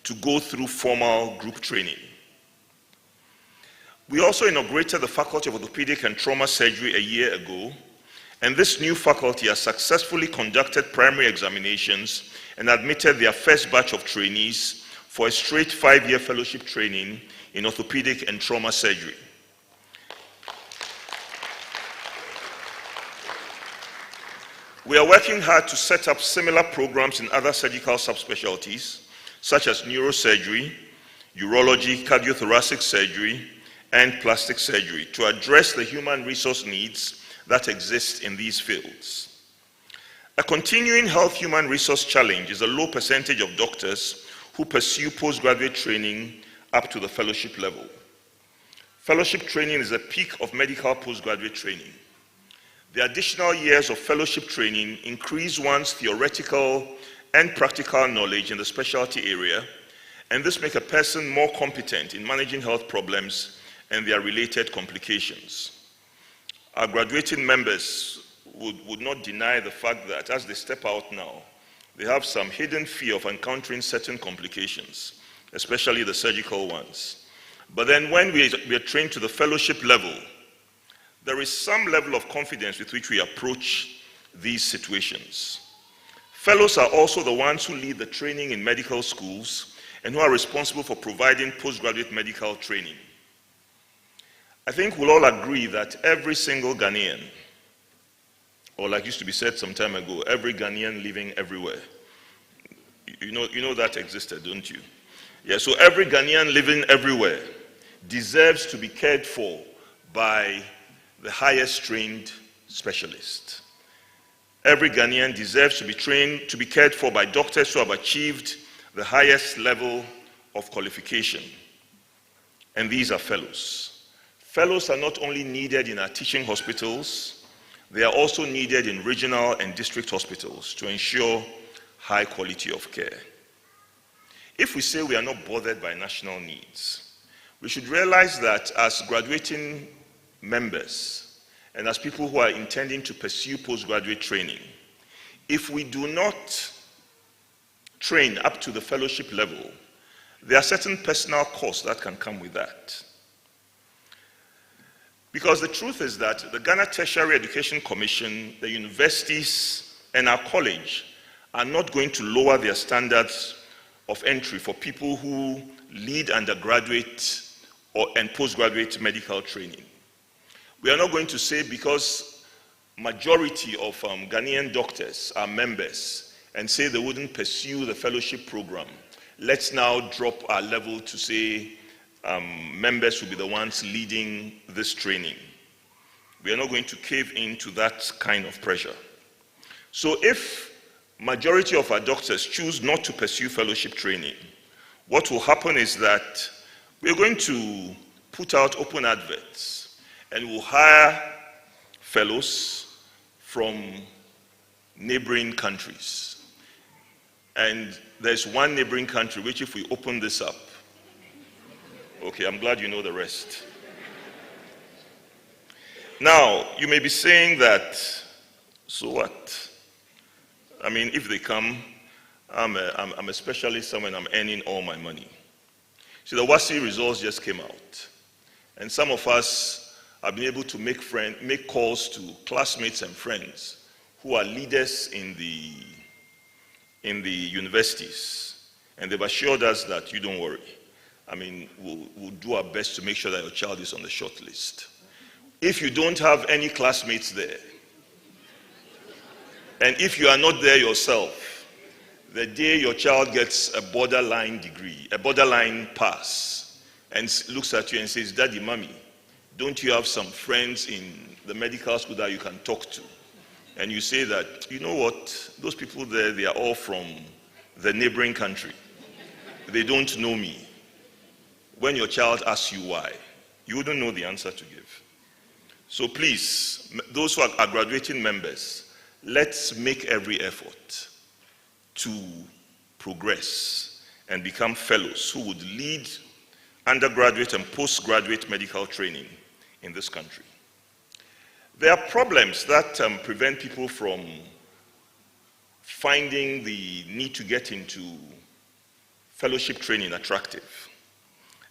to go through formal group training. We also inaugurated the Faculty of Orthopedic and Trauma Surgery a year ago, and this new faculty has successfully conducted primary examinations and admitted their first batch of trainees for a straight 5-year fellowship training in orthopedic and trauma surgery. We are working hard to set up similar programs in other surgical subspecialties, such as neurosurgery, urology, cardiothoracic surgery, and plastic surgery, to address the human resource needs that exist in these fields. A continuing health human resource challenge is a low percentage of doctors who pursue postgraduate training up to the fellowship level. Fellowship training is a peak of medical postgraduate training. The additional years of fellowship training increase one's theoretical and practical knowledge in the specialty area, and this makes a person more competent in managing health problems and their related complications. Our graduating members would not deny the fact that as they step out now, they have some hidden fear of encountering certain complications, especially the surgical ones. But then when we are trained to the fellowship level, there is some level of confidence with which we approach these situations. Fellows are also the ones who lead the training in medical schools and who are responsible for providing postgraduate medical training. I think we'll all agree that every single Ghanaian, or like used to be said some time ago, every Ghanaian living everywhere. You know that existed, don't you? Yeah, so every Ghanaian living everywhere deserves to be cared for by the highest trained specialist. Every Ghanaian deserves to be trained, to be cared for by doctors who have achieved the highest level of qualification. And these are fellows. Fellows are not only needed in our teaching hospitals, they are also needed in regional and district hospitals to ensure high quality of care. If we say we are not bothered by national needs, we should realize that as graduating members and as people who are intending to pursue postgraduate training, if we do not train up to the fellowship level, there are certain personal costs that can come with that. Because the truth is that the Ghana Tertiary Education Commission, the universities, and our college are not going to lower their standards of entry for people who lead undergraduate and postgraduate medical training. We are not going to say because majority of Ghanaian doctors are members and say they wouldn't pursue the fellowship program, let's now drop our level to say members will be the ones leading this training. We are not going to cave into that kind of pressure. So if majority of our doctors choose not to pursue fellowship training, what will happen is that we're going to put out open adverts and we'll hire fellows from neighboring countries. And there's one neighboring country which, if we open this up, okay, I'm glad you know the rest. Now, you may be saying that, so what? I mean, if they come, I'm a specialist and I'm earning all my money. See, the WASI results just came out. And some of us have been able to make calls to classmates and friends who are leaders in the universities. And they've assured us that you don't worry. I mean, we'll do our best to make sure that your child is on the short list. If you don't have any classmates there, and if you are not there yourself, the day your child gets a borderline degree, a borderline pass, and looks at you and says, "Daddy, Mommy, don't you have some friends in the medical school that you can talk to and you say that, you know what, those people there, they are all from the neighboring country. They don't know me. When your child asks you why, you wouldn't know the answer to give. So please, those who are graduating members, let's make every effort to progress and become fellows who would lead undergraduate and postgraduate medical training in this country. There are problems that prevent people from finding the need to get into fellowship training attractive.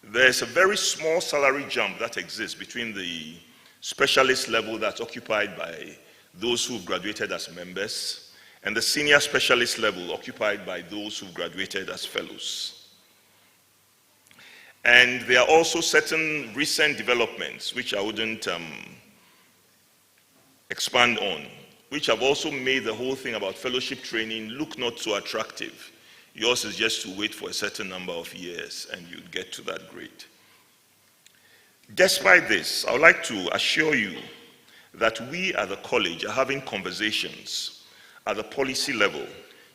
There's a very small salary jump that exists between the specialist level that's occupied by those who've graduated as members and the senior specialist level occupied by those who've graduated as fellows. And there are also certain recent developments, which I wouldn't expand on, which have also made the whole thing about fellowship training look not so attractive. Yours is just to wait for a certain number of years and you get to that grade. Despite this, I would like to assure you that we at the college are having conversations at the policy level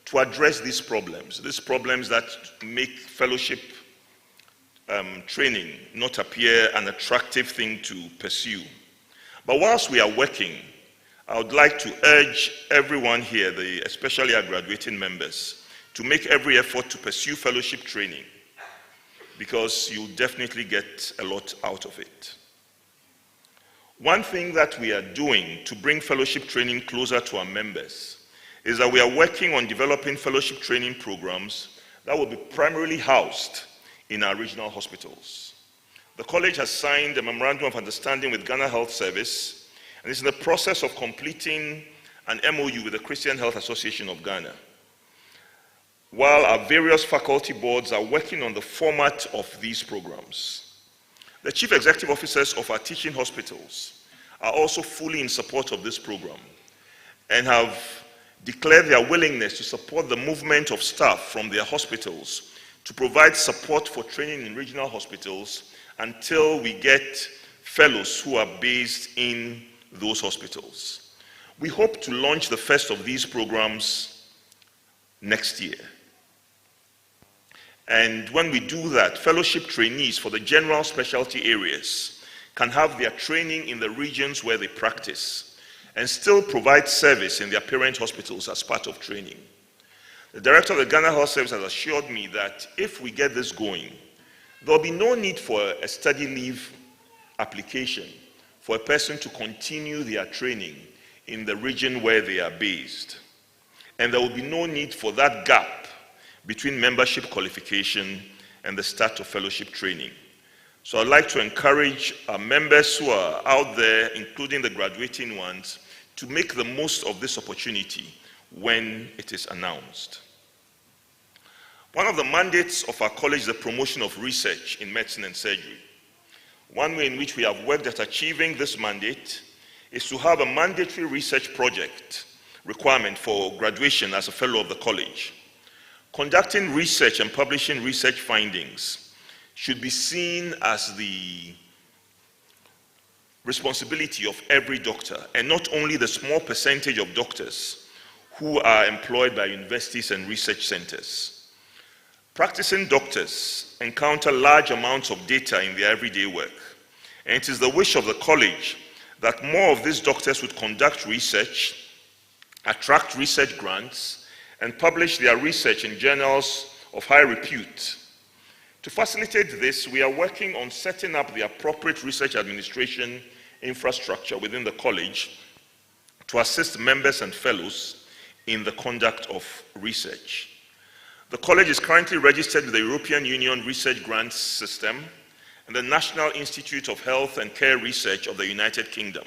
to address these problems that make fellowship training not appear an attractive thing to pursue. But whilst we are working, I would like to urge everyone here, especially our graduating members, to make every effort to pursue fellowship training, because you'll definitely get a lot out of it. One thing that we are doing to bring fellowship training closer to our members is that we are working on developing fellowship training programs that will be primarily housed in our regional hospitals. The college has signed a memorandum of understanding with Ghana Health Service and is in the process of completing an MOU with the Christian Health Association of Ghana, while our various faculty boards are working on the format of these programs. The chief executive officers of our teaching hospitals are also fully in support of this program and have declared their willingness to support the movement of staff from their hospitals to provide support for training in regional hospitals until we get fellows who are based in those hospitals. We hope to launch the first of these programs next year. And when we do that, fellowship trainees for the general specialty areas can have their training in the regions where they practice and still provide service in their parent hospitals as part of training. The director of the Ghana Health Service has assured me that if we get this going, there will be no need for a study leave application for a person to continue their training in the region where they are based. And there will be no need for that gap between membership qualification and the start of fellowship training. So I'd like to encourage our members who are out there, including the graduating ones, to make the most of this opportunity when it is announced. One of the mandates of our college is the promotion of research in medicine and surgery. One way in which we have worked at achieving this mandate is to have a mandatory research project requirement for graduation as a fellow of the college. Conducting research and publishing research findings should be seen as the responsibility of every doctor, and not only the small percentage of doctors who are employed by universities and research centers. Practicing doctors encounter large amounts of data in their everyday work, and it is the wish of the college that more of these doctors would conduct research, attract research grants, and publish their research in journals of high repute. To facilitate this, we are working on setting up the appropriate research administration infrastructure within the college to assist members and fellows in the conduct of research. The college is currently registered with the European Union Research Grants System and the National Institute of Health and Care Research of the United Kingdom.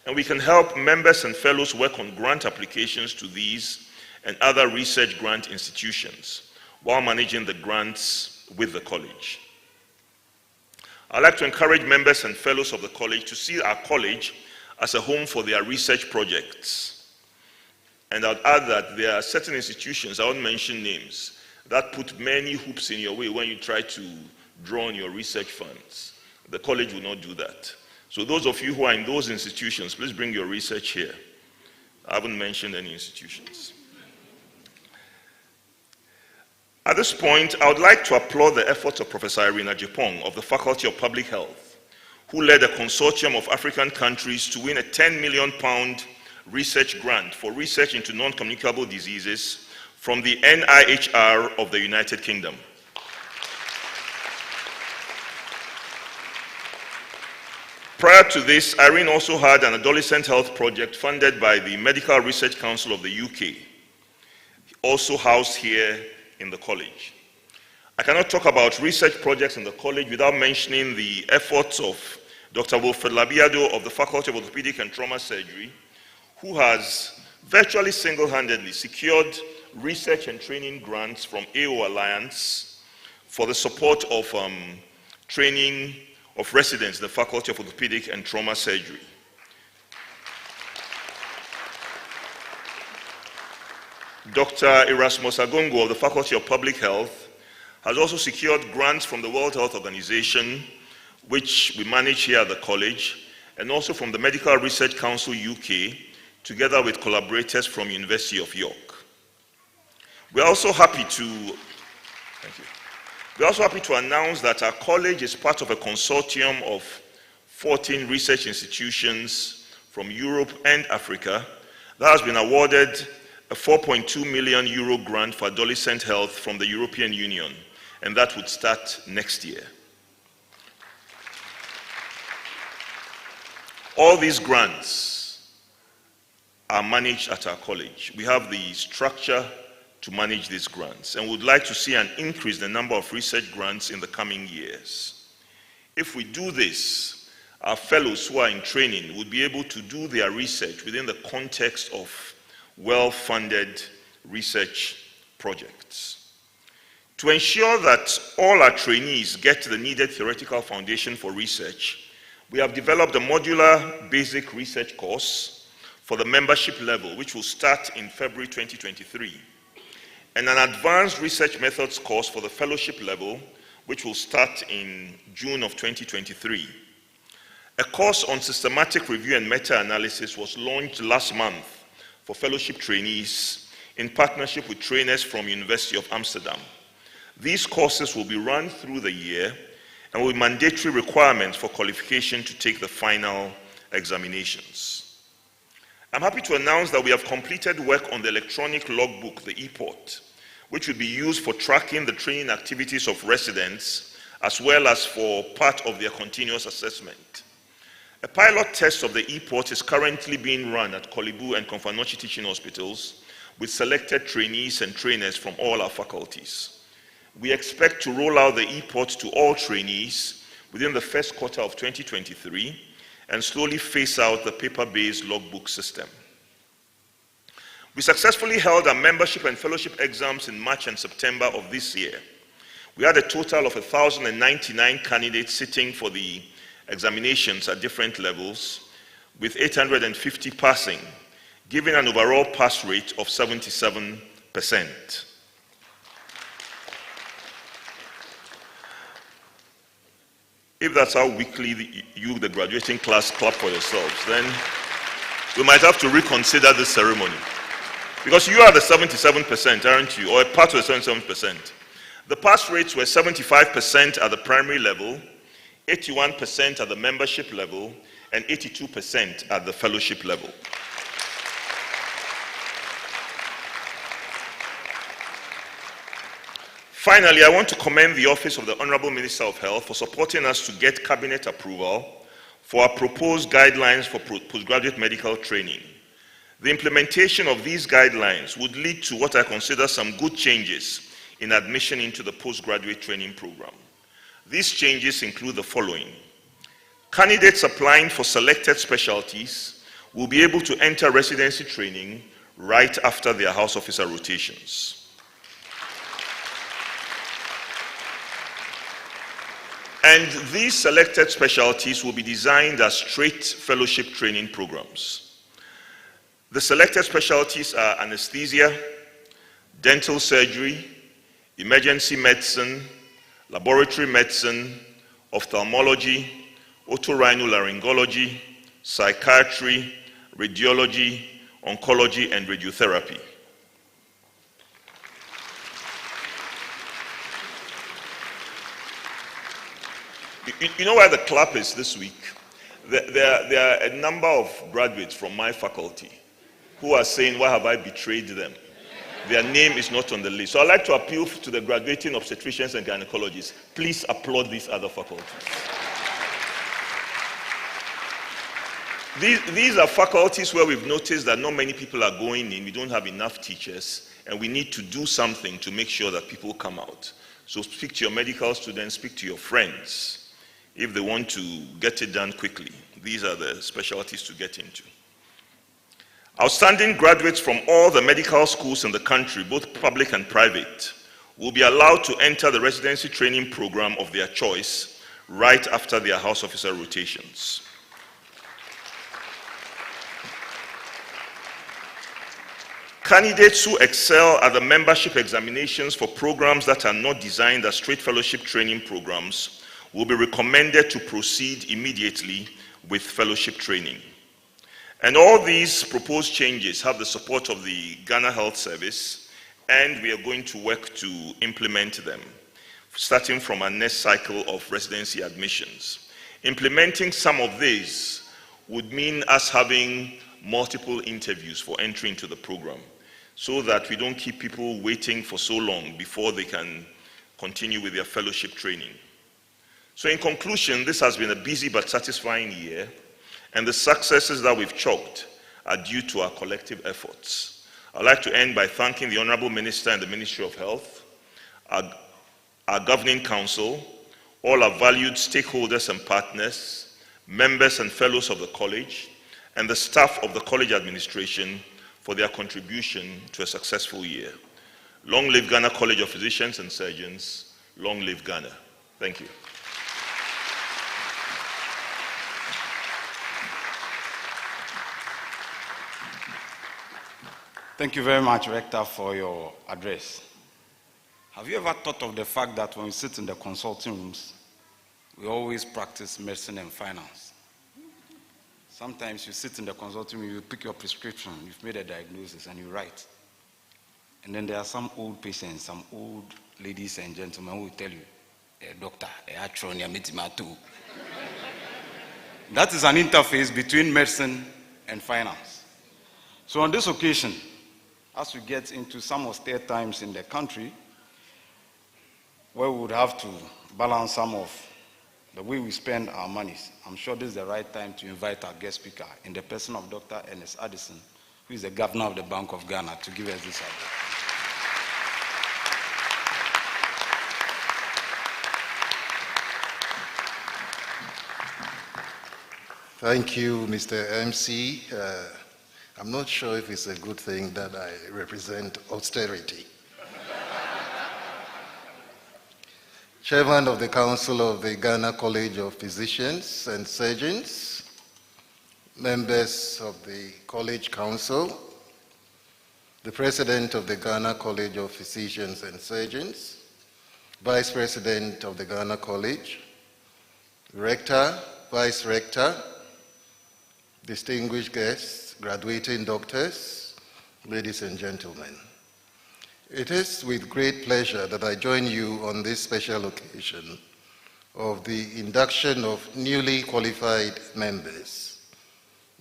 And we can help members and fellows work on grant applications to these and other research grant institutions while managing the grants with the college. I'd like to encourage members and fellows of the college to see our college as a home for their research projects. And I'd add that there are certain institutions, I won't mention names, that put many hoops in your way when you try to draw on your research funds. The college will not do that. So those of you who are in those institutions, please bring your research here. I haven't mentioned any institutions. At this point, I would like to applaud the efforts of Professor Irina Jepong of the Faculty of Public Health, who led a consortium of African countries to win a £10 million research grant for research into non-communicable diseases from the NIHR of the United Kingdom. Prior to this, Irene also had an adolescent health project funded by the Medical Research Council of the UK, also housed here in the college. I cannot talk about research projects in the college without mentioning the efforts of Dr. Wilfred Labiado of the Faculty of Orthopedic and Trauma Surgery, who has virtually single-handedly secured research and training grants from AO Alliance for the support of training of residents in the Faculty of Orthopedic and Trauma Surgery. Dr. Erasmus Agongo of the Faculty of Public Health has also secured grants from the World Health Organization, which we manage here at the college, and also from the Medical Research Council UK, together with collaborators from University of York. We're also happy to announce that our college is part of a consortium of 14 research institutions from Europe and Africa that has been awarded a 4.2 million euro grant for adolescent health from the European Union, and that would start next year. All these grants are managed at our college. We have the structure to manage these grants, and would like to see an increase in the number of research grants in the coming years. If we do this, our fellows who are in training would be able to do their research within the context of well-funded research projects. To ensure that all our trainees get the needed theoretical foundation for research, we have developed a modular basic research course for the membership level, which will start in February 2023, and an advanced research methods course for the fellowship level, which will start in June of 2023. A course on systematic review and meta-analysis was launched last month for fellowship trainees in partnership with trainers from University of Amsterdam. These courses will be run through the year and with mandatory requirements for qualification to take the final examinations. I'm happy to announce that we have completed work on the electronic logbook, the ePort, which will be used for tracking the training activities of residents as well as for part of their continuous assessment. A pilot test of the ePort is currently being run at Kolibu and Konfanochi teaching hospitals with selected trainees and trainers from all our faculties. We expect to roll out the ePort to all trainees within the first quarter of 2023 and slowly phase out the paper-based logbook system. We successfully held our membership and fellowship exams in March and September of this year. We had a total of 1,099 candidates sitting for the examinations at different levels, with 850 passing, giving an overall pass rate of 77%. If that's how weakly you, the graduating class, clap for yourselves, then we might have to reconsider this ceremony. Because you are the 77%, aren't you? Or a part of the 77%. The pass rates were 75% at the primary level, 81% at the membership level, and 82% at the fellowship level. Finally, I want to commend the Office of the Honorable Minister of Health for supporting us to get cabinet approval for our proposed guidelines for postgraduate medical training. The implementation of these guidelines would lead to what I consider some good changes in admission into the postgraduate training program. These changes include the following. Candidates applying for selected specialties will be able to enter residency training right after their house officer rotations. And these selected specialties will be designed as straight fellowship training programs. The selected specialties are anesthesia, dental surgery, emergency medicine, laboratory medicine, ophthalmology, otorhinolaryngology, psychiatry, radiology, oncology, and radiotherapy. You know where the clap is this week? There are a number of graduates from my faculty who are saying, why have I betrayed them? Their name is not on the list. So I'd like to appeal to the graduating obstetricians and gynecologists. Please applaud these other faculties. These are faculties where we've noticed that not many people are going in. We don't have enough teachers, and we need to do something to make sure that people come out. So speak to your medical students, speak to your friends. If they want to get it done quickly, these are the specialties to get into. Outstanding graduates from all the medical schools in the country, both public and private, will be allowed to enter the residency training program of their choice right after their house officer rotations. Candidates who excel at the membership examinations for programs that are not designed as straight fellowship training programs will be recommended to proceed immediately with fellowship training. And all these proposed changes have the support of the Ghana Health Service, and we are going to work to implement them, starting from our next cycle of residency admissions. Implementing some of these would mean us having multiple interviews for entry into the program, so that we don't keep people waiting for so long before they can continue with their fellowship training. So in conclusion, this has been a busy but satisfying year, and the successes that we've chalked are due to our collective efforts. I'd like to end by thanking the Honorable Minister and the Ministry of Health, our Governing Council, all our valued stakeholders and partners, members and fellows of the college, and the staff of the college administration for their contribution to a successful year. Long live Ghana College of Physicians and Surgeons. Long live Ghana. Thank you. Thank you very much, Rector, for your address. Have you ever thought of the fact that when we sit in the consulting rooms, we always practice medicine and finance? Sometimes you sit in the consulting room, you pick your prescription, you've made a diagnosis, and you write. And then there are some old patients, some old ladies and gentlemen who will tell you, doctor, that is an interface between medicine and finance. So on this occasion, as we get into some austere times in the country, where we would have to balance some of the way we spend our monies, I'm sure this is the right time to invite our guest speaker in the person of Dr. Ernest Addison, who is the governor of the Bank of Ghana, to give us this address. Thank you, Mr. MC. I'm not sure if it's a good thing that I represent austerity. Chairman of the Council of the Ghana College of Physicians and Surgeons, members of the College Council, the President of the Ghana College of Physicians and Surgeons, Vice President of the Ghana College, Rector, Vice Rector, distinguished guests, graduating doctors, ladies and gentlemen. It is with great pleasure that I join you on this special occasion of the induction of newly qualified members,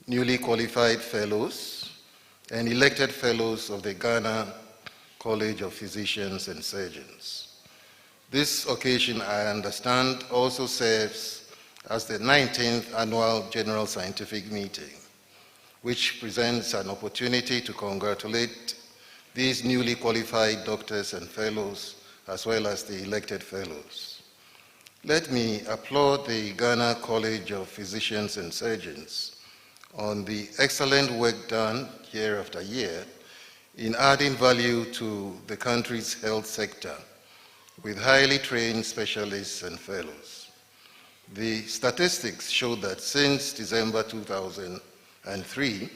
newly qualified fellows, and elected fellows of the Ghana College of Physicians and Surgeons. This occasion, I understand, also serves as the 19th Annual General Scientific Meeting, which presents an opportunity to congratulate these newly qualified doctors and fellows, as well as the elected fellows. Let me applaud the Ghana College of Physicians and Surgeons on the excellent work done year after year in adding value to the country's health sector with highly trained specialists and fellows. The statistics show that since December 2003,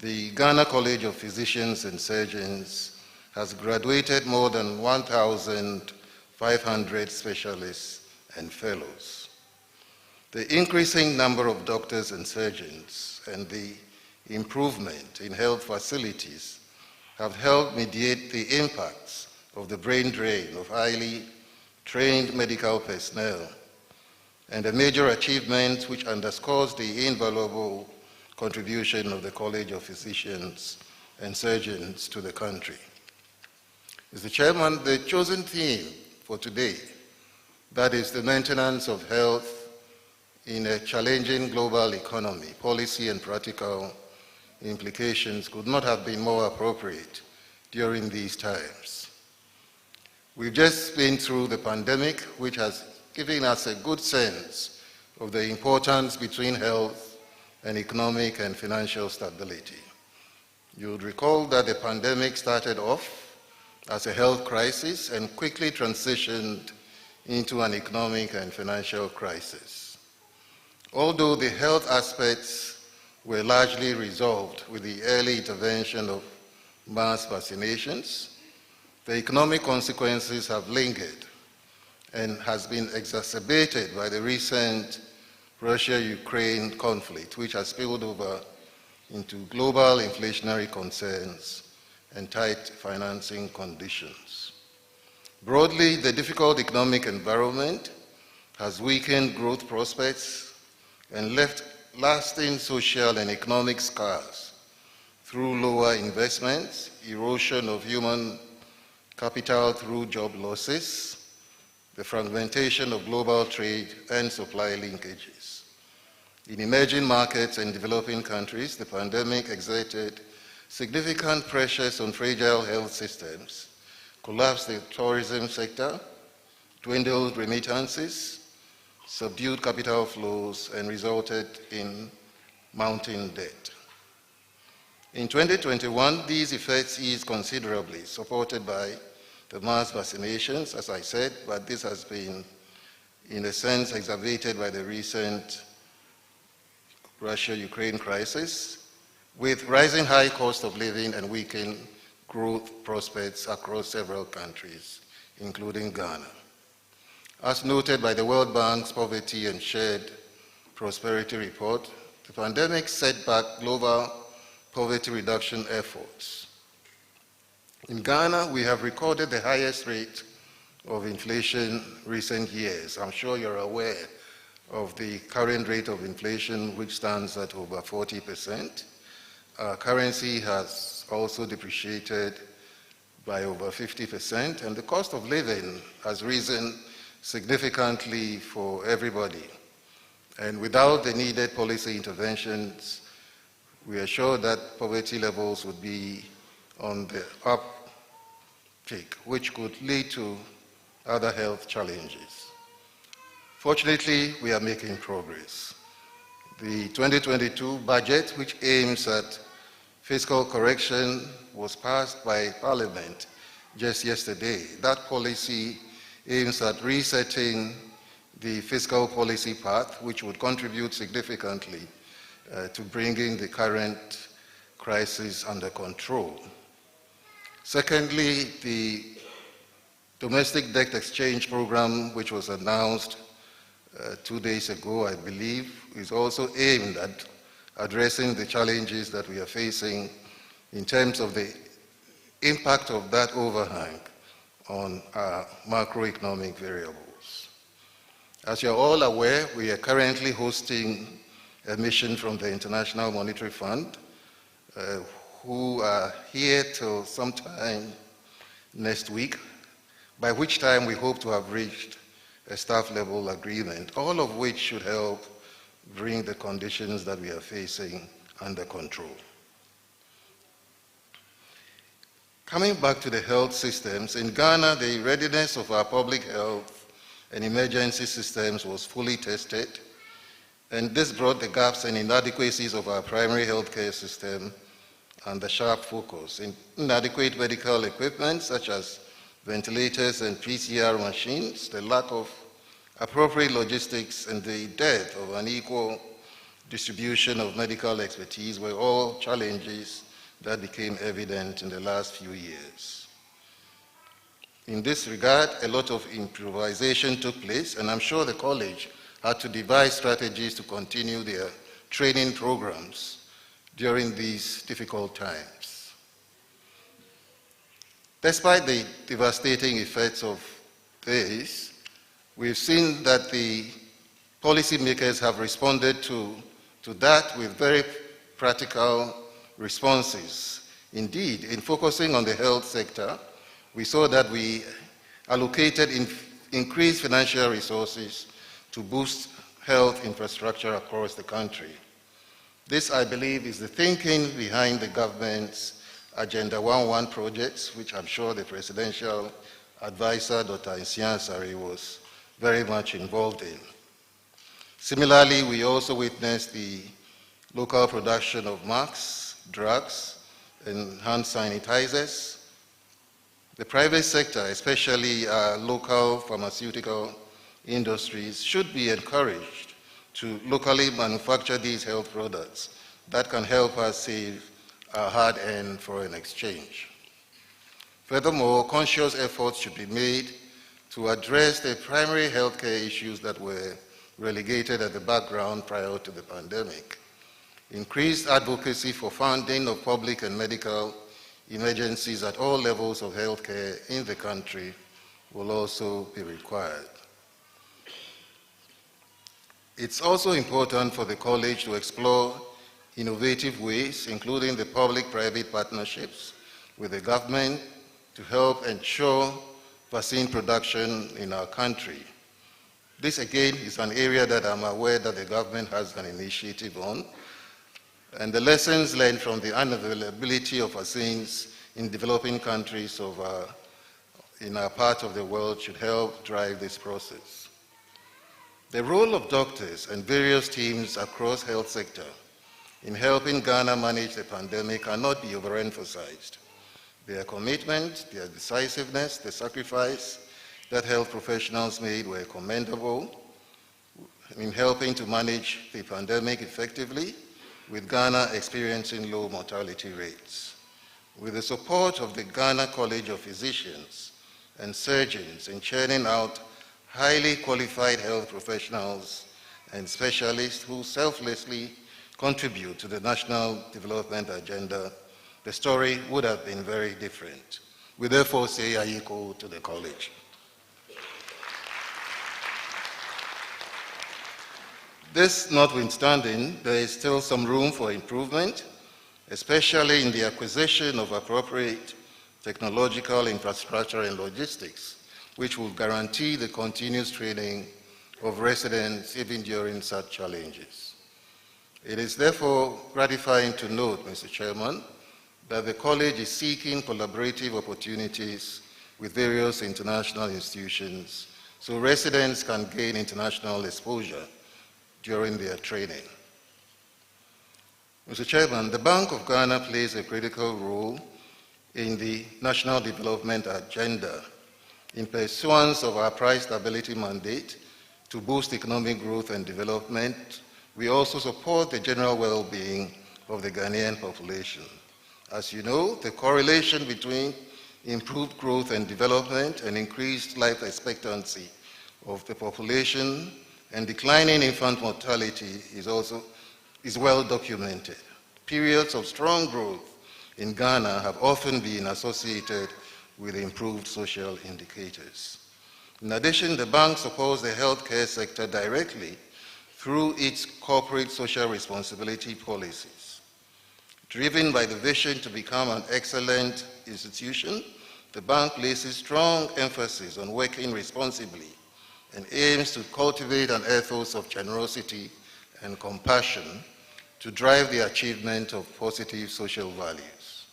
the Ghana College of Physicians and Surgeons has graduated more than 1,500 specialists and fellows. The increasing number of doctors and surgeons and the improvement in health facilities have helped mediate the impacts of the brain drain of highly trained medical personnel, and a major achievement which underscores the invaluable contribution of the College of Physicians and Surgeons to the country. Mr. Chairman, the chosen theme for today, that is the maintenance of health in a challenging global economy, policy and practical implications, could not have been more appropriate during these times. We've just been through the pandemic, which has given us a good sense of the importance between health and economic and financial stability. You would recall that the pandemic started off as a health crisis and quickly transitioned into an economic and financial crisis. Although the health aspects were largely resolved with the early intervention of mass vaccinations, the economic consequences have lingered and has been exacerbated by the recent Russia-Ukraine conflict, which has spilled over into global inflationary concerns and tight financing conditions. Broadly, the difficult economic environment has weakened growth prospects and left lasting social and economic scars through lower investments, erosion of human capital through job losses, the fragmentation of global trade and supply linkages. In emerging markets and developing countries, the pandemic exerted significant pressures on fragile health systems, collapsed the tourism sector, dwindled remittances, subdued capital flows, and resulted in mounting debt. In 2021, these effects eased considerably, supported by the mass vaccinations, as I said, but this has been, in a sense, exacerbated by the recent Russia-Ukraine crisis, with rising high cost of living and weakened growth prospects across several countries, including Ghana. As noted by the World Bank's Poverty and Shared Prosperity Report, the pandemic set back global poverty reduction efforts. In Ghana, we have recorded the highest rate of inflation recent years. I'm sure you're aware of the current rate of inflation, which stands at over 40%. Our currency has also depreciated by over 50%, and the cost of living has risen significantly for everybody. And without the needed policy interventions, we are sure that poverty levels would be on the uptick, which could lead to other health challenges. Fortunately, we are making progress. The 2022 budget, which aims at fiscal correction, was passed by Parliament just yesterday. That policy aims at resetting the fiscal policy path, which would contribute significantly to bringing the current crisis under control. Secondly, the domestic debt exchange program, which was announced 2 days ago, I believe, is also aimed at addressing the challenges that we are facing in terms of the impact of that overhang on our macroeconomic variables. As you're all aware, we are currently hosting a mission from the International Monetary Fund, who are here till sometime next week, by which time we hope to have reached a staff-level agreement, all of which should help bring the conditions that we are facing under control. Coming back to the health systems, in Ghana, the readiness of our public health and emergency systems was fully tested, and this brought the gaps and inadequacies of our primary healthcare system under sharp focus. Inadequate medical equipment, such as ventilators and PCR machines, the lack of appropriate logistics, and the dearth of an equal distribution of medical expertise were all challenges that became evident in the last few years. In this regard, a lot of improvisation took place, and I'm sure the college had to devise strategies to continue their training programs during these difficult times. Despite the devastating effects of this, we've seen that the policymakers have responded to that with very practical responses. Indeed, in focusing on the health sector, we saw that we allocated increased financial resources to boost health infrastructure across the country. This, I believe, is the thinking behind the government's Agenda 11 projects, which I'm sure the presidential advisor, Dr. Nsian Sari, was very much involved in. Similarly, we also witnessed the local production of masks, drugs, and hand sanitizers. The private sector, especially local pharmaceutical industries, should be encouraged to locally manufacture these health products that can help us save our hard-earned foreign exchange. Furthermore, conscious efforts should be made to address the primary healthcare issues that were relegated at the background prior to the pandemic. Increased advocacy for funding of public and medical emergencies at all levels of healthcare in the country will also be required. It's also important for the college to explore innovative ways, including the public-private partnerships with the government, to help ensure vaccine production in our country. This, again, is an area that I'm aware that the government has an initiative on, and the lessons learned from the unavailability of vaccines in developing countries in our part of the world should help drive this process. The role of doctors and various teams across health sector in helping Ghana manage the pandemic cannot be overemphasized. Their commitment, their decisiveness, the sacrifice that health professionals made were commendable in helping to manage the pandemic effectively, with Ghana experiencing low mortality rates. With the support of the Ghana College of Physicians and Surgeons in churning out highly qualified health professionals and specialists who selflessly contribute to the national development agenda, the story would have been very different. We therefore say Ayiko to the college. This notwithstanding, there is still some room for improvement, especially in the acquisition of appropriate technological infrastructure and logistics, which will guarantee the continuous training of residents even during such challenges. It is therefore gratifying to note, Mr. Chairman, that the college is seeking collaborative opportunities with various international institutions so residents can gain international exposure during their training. Mr. Chairman, the Bank of Ghana plays a critical role in the national development agenda in pursuance of our price stability mandate to boost economic growth and development. We also support the general well-being of the Ghanaian population. As you know, the correlation between improved growth and development and increased life expectancy of the population and declining infant mortality is well documented. Periods of strong growth in Ghana have often been associated with improved social indicators. In addition, the bank supports the healthcare sector directly through its corporate social responsibility policies. Driven by the vision to become an excellent institution, the bank places strong emphasis on working responsibly and aims to cultivate an ethos of generosity and compassion to drive the achievement of positive social values.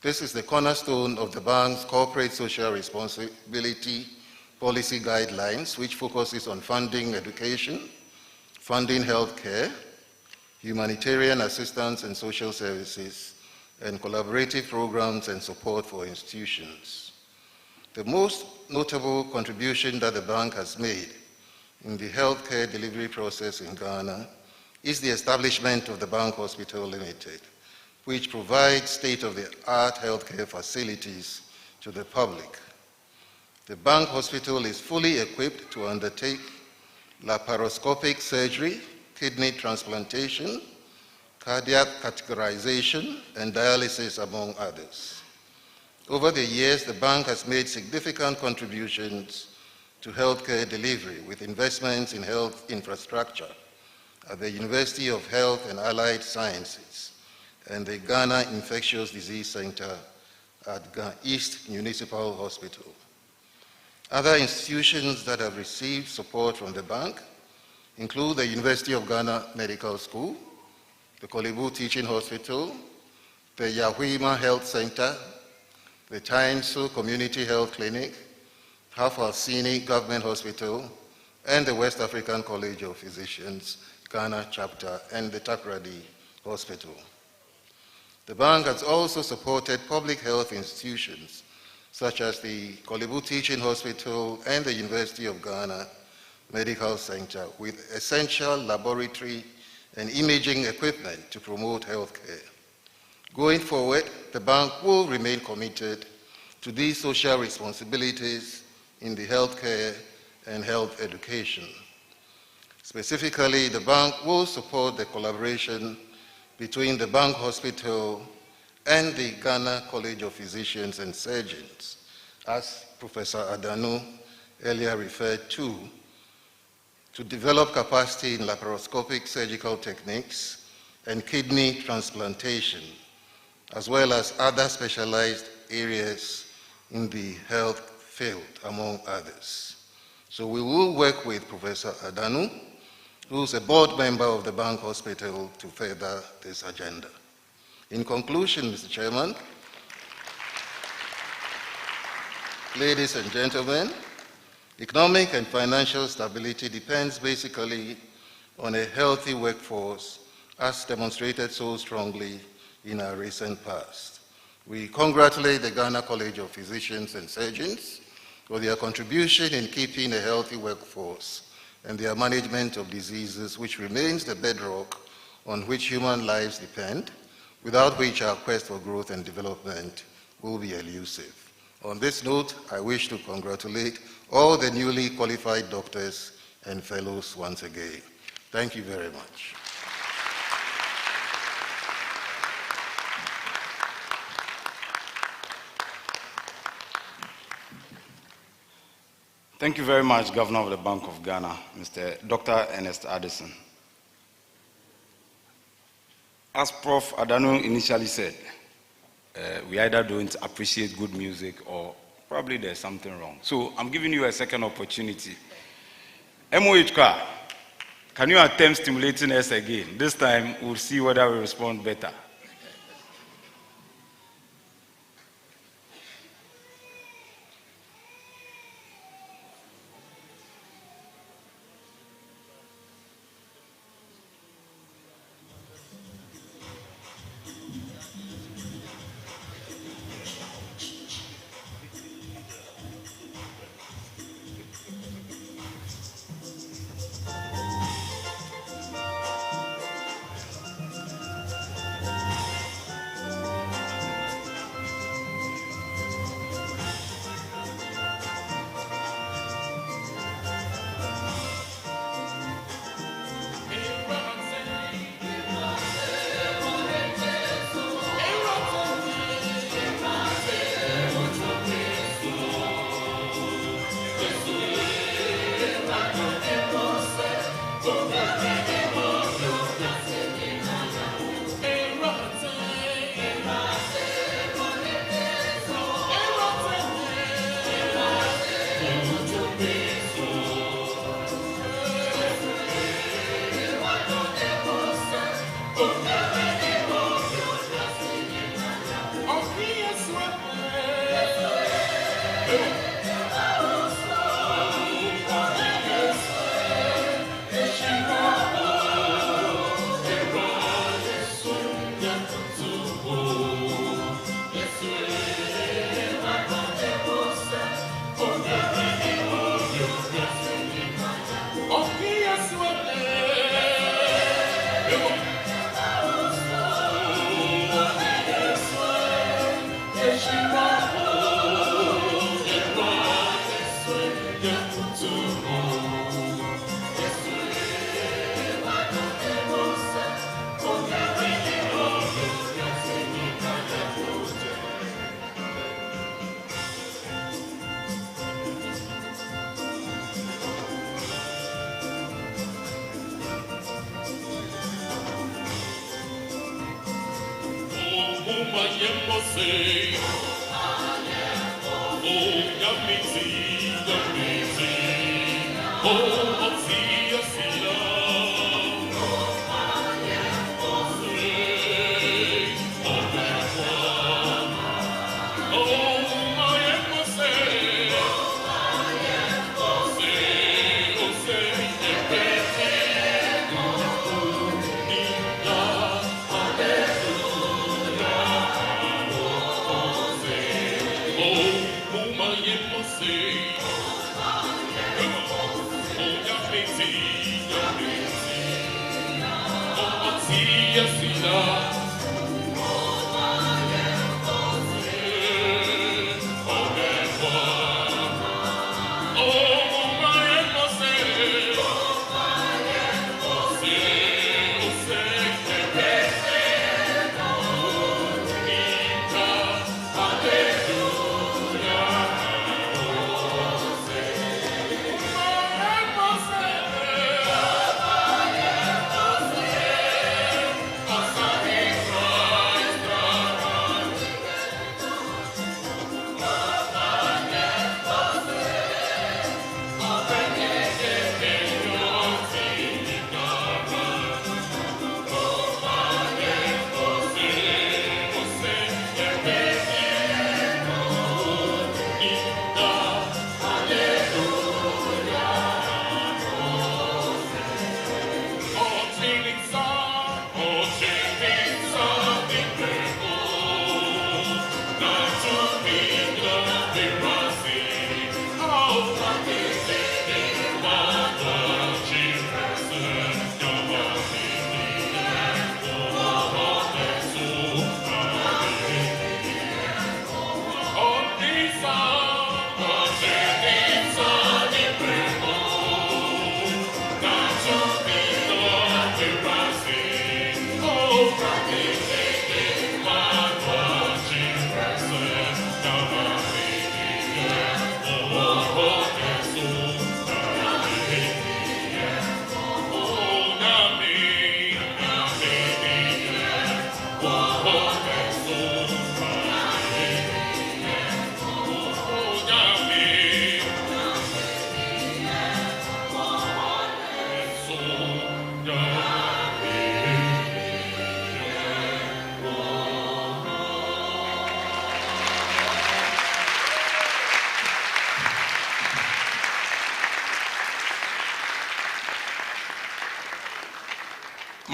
This is the cornerstone of the bank's corporate social responsibility policy guidelines, which focuses on funding education, funding healthcare, humanitarian assistance and social services, and collaborative programs and support for institutions. The most notable contribution that the bank has made in the healthcare delivery process in Ghana is the establishment of the Bank Hospital Limited, which provides state-of-the-art healthcare facilities to the public. The Bank Hospital is fully equipped to undertake laparoscopic surgery, kidney transplantation, cardiac catheterization, and dialysis, among others. Over the years, the bank has made significant contributions to healthcare delivery with investments in health infrastructure at the University of Health and Allied Sciences and the Ghana Infectious Disease Center at East Municipal Hospital. Other institutions that have received support from the bank include the University of Ghana Medical School, the Kolebu Teaching Hospital, the Yahuima Health Center, the Tainsu Community Health Clinic, Hafalsini Government Hospital, and the West African College of Physicians, Ghana chapter, and the Takrady Hospital. The bank has also supported public health institutions such as the Kolebu Teaching Hospital and the University of Ghana Medical Center with essential laboratory and imaging equipment to promote healthcare. Going forward, the bank will remain committed to these social responsibilities in the healthcare and health education. Specifically, the bank will support the collaboration between the bank hospital and the Ghana College of Physicians and Surgeons, as Professor Adanu earlier referred to develop capacity in laparoscopic surgical techniques and kidney transplantation, as well as other specialized areas in the health field, among others. So we will work with Professor Adanu, who's a board member of the Bank Hospital, to further this agenda. In conclusion, Mr. Chairman, ladies and gentlemen, economic and financial stability depends basically on a healthy workforce, as demonstrated so strongly in our recent past. We congratulate the Ghana College of Physicians and Surgeons for their contribution in keeping a healthy workforce and their management of diseases, which remains the bedrock on which human lives depend, without which our quest for growth and development will be elusive. On this note, I wish to congratulate all the newly qualified doctors and fellows once again. Thank you very much. Thank you very much, Governor of the Bank of Ghana, Dr. Ernest Addison. As Prof. Adanu initially said, we either don't appreciate good music or probably there's something wrong. So I'm giving you a second opportunity. MOHK, can you attempt stimulating us again? This time we'll see whether we respond better.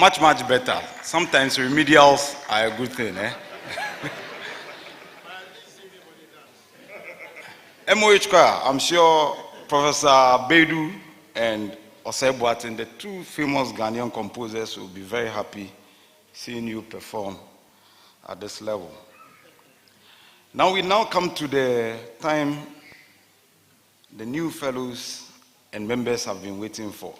Much, much better. Sometimes remedials are a good thing, eh? MOH choir, I'm sure Professor Bedu and Osei, the two famous Ghanaian composers, will be very happy seeing you perform at this level. Now we come to the time the new fellows and members have been waiting for.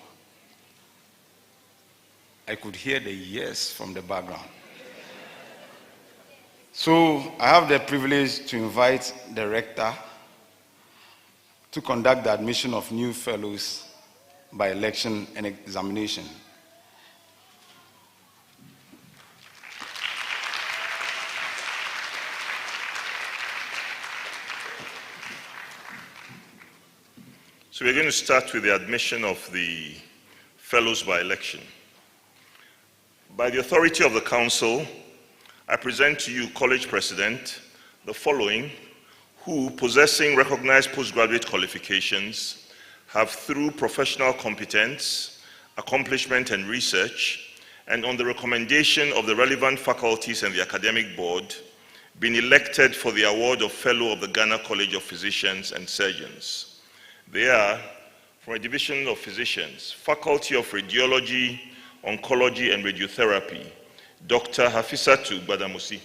I could hear the yes from the background. So I have the privilege to invite the rector to conduct the admission of new fellows by election and examination. So we're going to start with the admission of the fellows by election. By the authority of the council, I present to you, College President, the following, who, possessing recognized postgraduate qualifications, have through professional competence, accomplishment and research, and on the recommendation of the relevant faculties and the academic board, been elected for the award of Fellow of the Ghana College of Physicians and Surgeons. They are, from a Division of Physicians, Faculty of Radiology, Oncology and Radiotherapy, Dr. Hafisatu Gbadamusi.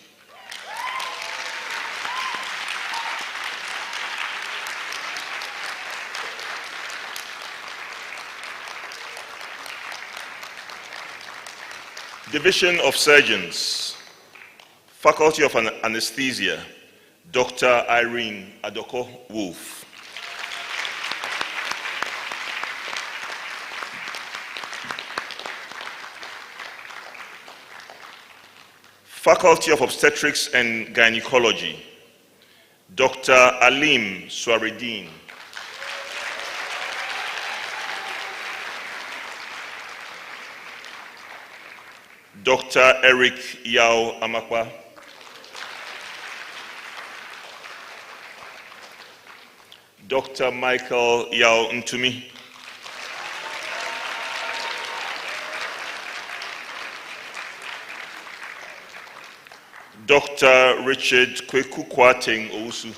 Division of Surgeons, Faculty of Anesthesia, Dr. Irene Adoko-Wolf. Faculty of Obstetrics and Gynecology, Dr. Alim Swaridin. Dr. Eric Yao Amakwa. Dr. Michael Yao Ntumi. Dr. Richard Kweku Kwateng Ousu.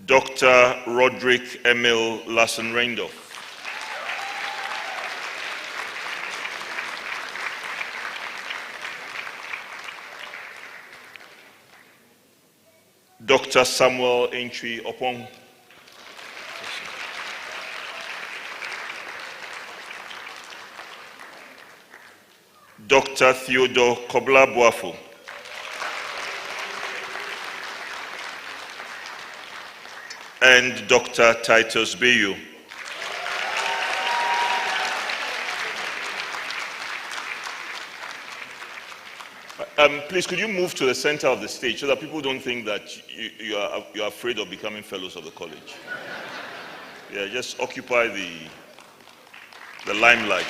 Dr. Roderick Emil Lassen-Reindorf. Dr. Samuel Entry Opong. Dr. Theodore Kobla Boafo. And Dr. Titus Bayo. Please, could you move to the center of the stage so that people don't think that you are afraid of becoming fellows of the college? Yeah, just occupy the limelight.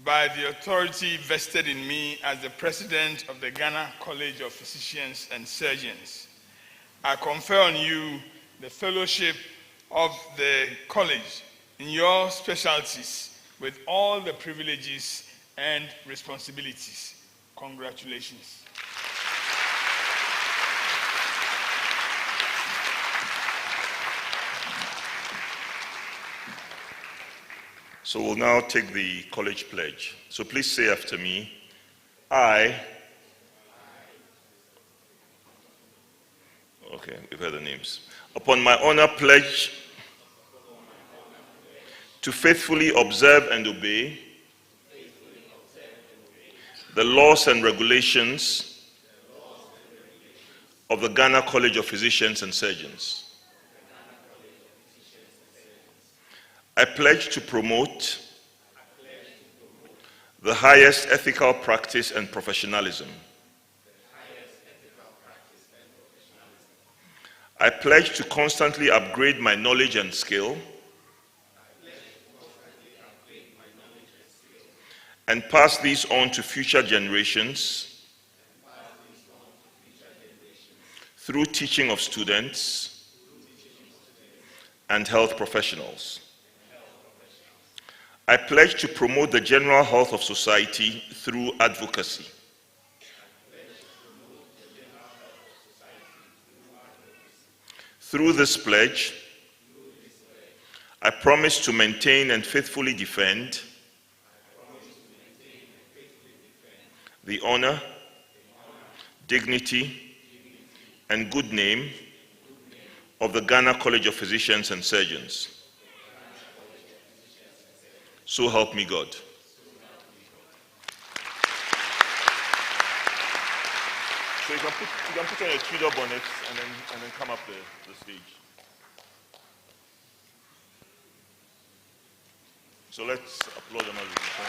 By the authority vested in me as the president of the Ghana College of Physicians and Surgeons, I confer on you the fellowship of the college in your specialties with all the privileges and responsibilities. Congratulations. So we'll now take the college pledge. So please say after me, I, okay, we've heard the names. Upon my honor pledge to faithfully observe and obey the laws and regulations of the Ghana College of Physicians and Surgeons. I pledge to promote the highest ethical practice and professionalism. I pledge to constantly upgrade my knowledge and skill and pass these on to future generations through teaching of students and health professionals. I pledge to promote the general health of society through advocacy. Through this pledge, I promise to maintain and faithfully defend the honor, dignity, and good name of the Ghana College of Physicians and Surgeons. So help me God. So you can put on your Tudor bonnet and then come up the stage. So let's applaud them as we come.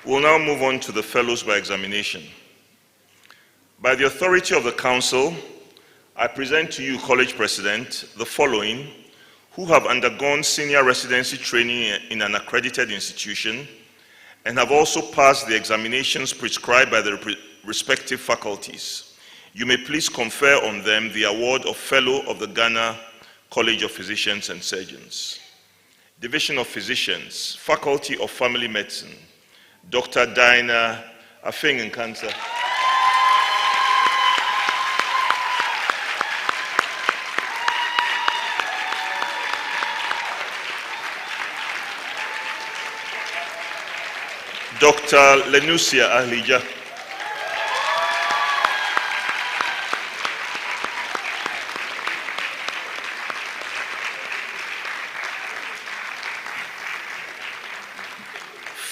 We'll now move on to the fellows by examination. By the authority of the council, I present to you, College President, the following who have undergone senior residency training in an accredited institution and have also passed the examinations prescribed by the respective faculties. You may please confer on them the award of Fellow of the Ghana College of Physicians and Surgeons. Division of Physicians, Faculty of Family Medicine, Dr. Dinah Afing Nkansa. Dr. Lenusia Ahlija.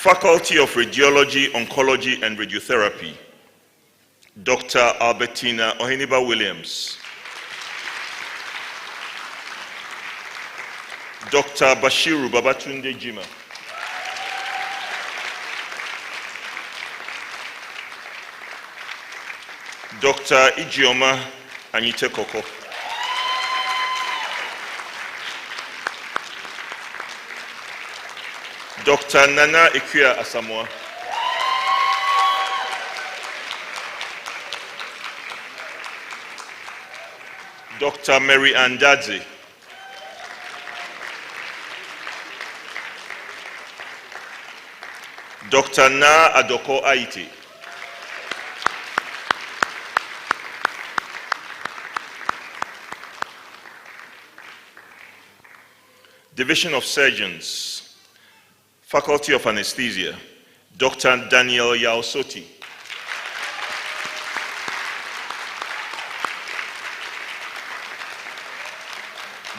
Faculty of Radiology, Oncology and Radiotherapy, Dr. Albertina Oheniba Williams. Dr. Bashiru Babatunde Jima. Dr. Ijeoma Anyite Koko. Dr. Nana Ekuya Asamoah. Dr. Mary Ann Dadze. Dr. Na Adoko Aiti. Division of Surgeons, Faculty of Anesthesia, Dr. Daniel Yaosoti.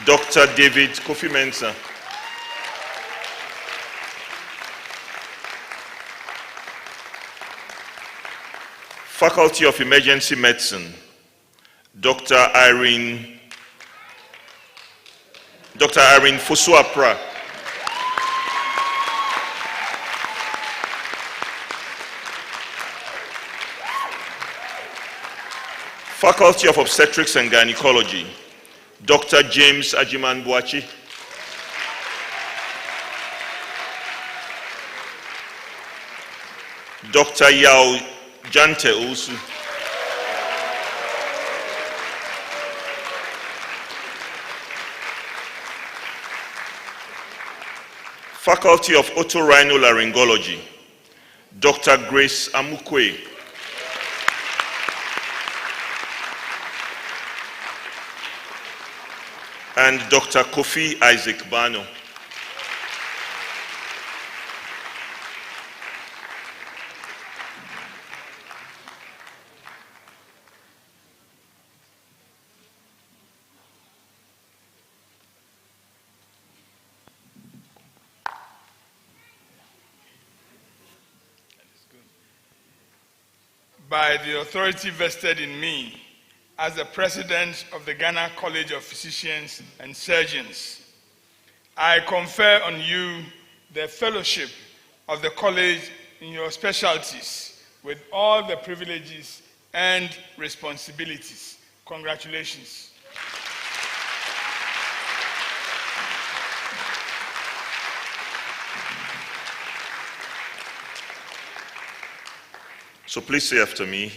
Dr. David Kofi Mensah. Faculty of Emergency Medicine, Dr. Irene Fosuapra. Faculty of Obstetrics and Gynecology, Dr. James Ajiman Buachi. Dr. Yao Jante Usu. Faculty of Otorhinolaryngology, Dr. Grace Amukwe. And Dr. Kofi Isaac Bano. By the authority vested in me as the President of the Ghana College of Physicians and Surgeons, I confer on you the fellowship of the college in your specialties with all the privileges and responsibilities. Congratulations. So please say after me,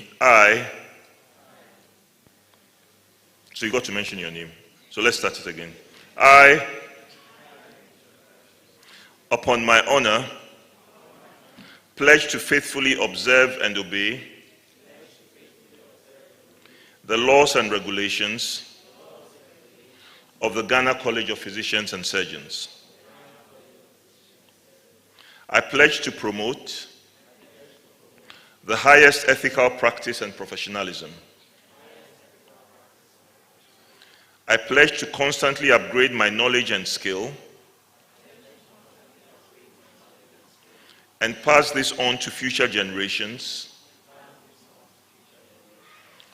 so you got to mention your name. So let's start it again. I, upon my honor, pledge to faithfully observe and obey the laws and regulations of the Ghana College of Physicians and Surgeons. I pledge to promote the highest ethical practice and professionalism. I pledge to constantly upgrade my knowledge and skill and pass this on to future generations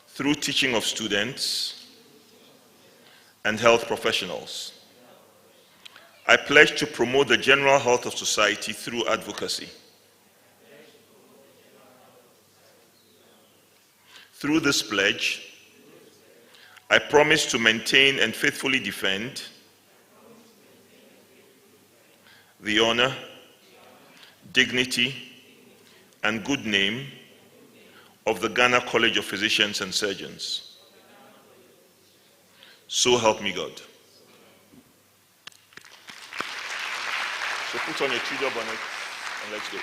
through teaching of students and health professionals. I pledge to promote the general health of society through advocacy. Through this pledge, I promise to maintain and faithfully defend the honor, dignity, and good name of the Ghana College of Physicians and Surgeons. So help me God. So put on your Tudor bonnet and let's go.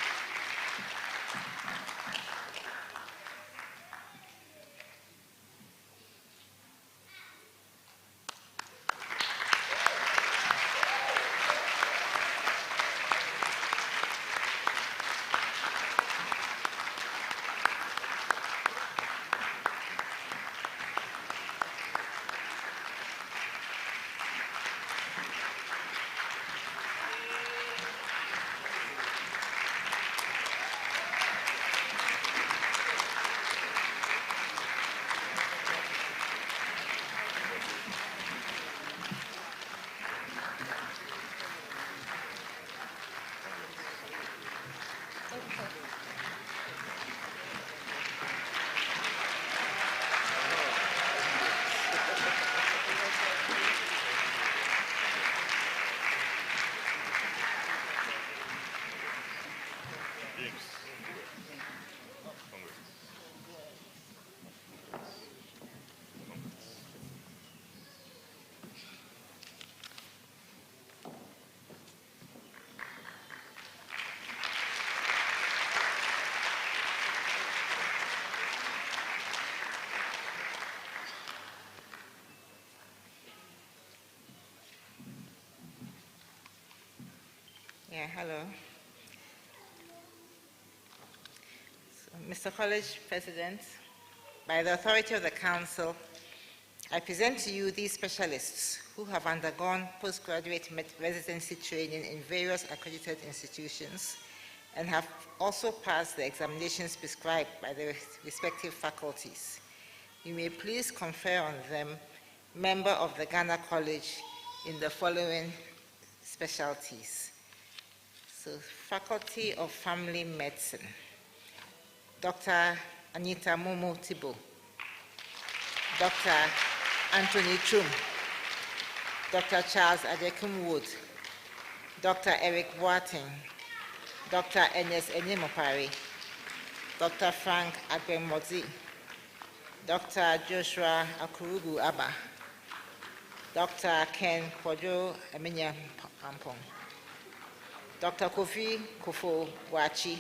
Yeah, hello. Mr. College President, by the authority of the Council, I present to you these specialists who have undergone postgraduate residency training in various accredited institutions and have also passed the examinations prescribed by the respective faculties. You may please confer on them, member of the Ghana College, in the following specialties. So, Faculty of Family Medicine, Dr. Anita Momo Tibo, Dr. Anthony Chum, Dr. Charles Adekum Wood, Dr. Eric Boateng, Dr. Enes Enyemopari, Dr. Frank Agbemozi, Dr. Joshua Akurugu Abba, Dr. Ken Kwadwo Emenya Ampong, Dr. Kofi Kofo Wachi,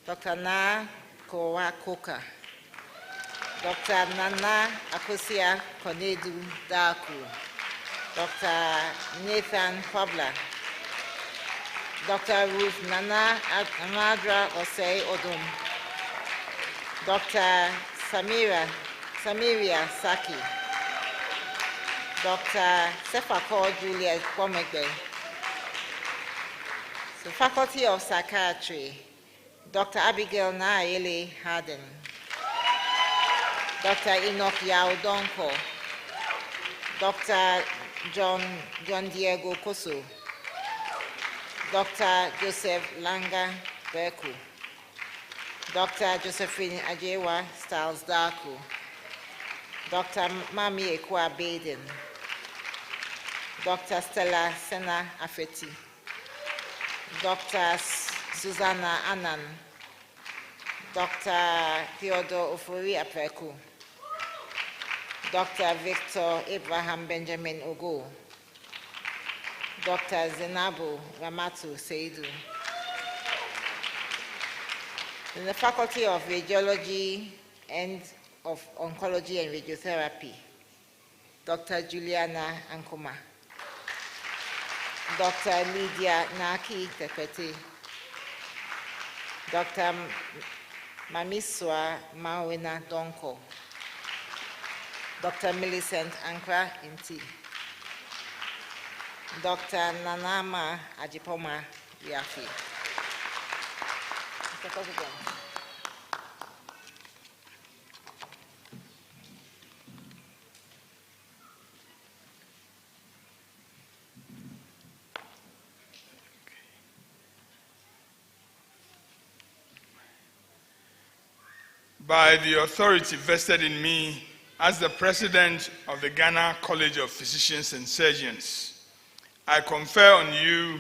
Dr. Na Kowa Koka, Dr. Nana Akosia Konedu Daku, Dr. Nathan Kwabla, Dr. Ruth Nana Amadra Osei Odom, Dr. Samiria Saki, Dr. Sefako Juliet Kwomegbe. The Faculty of Psychiatry, Dr. Abigail Naayele Harden, Dr. Enoch Yao Donko, Dr. John Diego Koso, Dr. Joseph Langa Beku, Dr. Josephine Ajewa Stiles Daku, Dr. Mami Ekwa Baden, Dr. Stella Sena Afeti, Dr. Susanna Annan, Dr. Theodore Ofori Apeku, Dr. Victor Abraham Benjamin Ogo, Dr. Zenabu Ramatu Seidu. In the Faculty of Radiology and of Oncology and Radiotherapy, Dr. Juliana Ankoma, Dr. Lydia Naki Tepete, Dr. Mamiswa Mawena Donko, Dr. Millicent Ankra Inti, Dr. Nanama Ajipoma Riafi. Mr. President. by the authority vested in me as the President of the Ghana College of Physicians and Surgeons, I confer on you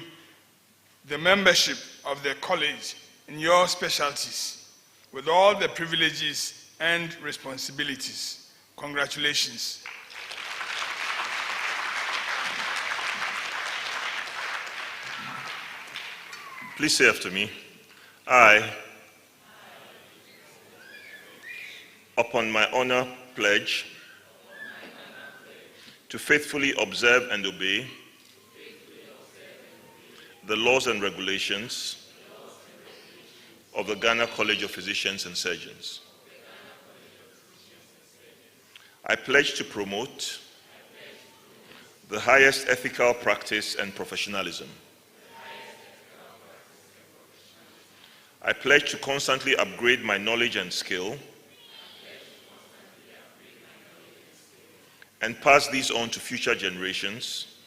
the membership of the college in your specialties with all the privileges and responsibilities. Congratulations. Please say after me. I, upon my honor, pledge to faithfully observe and obey the laws and regulations of the Ghana College of Physicians and Surgeons. I pledge to promote the highest ethical practice and professionalism. I pledge to constantly upgrade my knowledge and skill and pass these on to future generations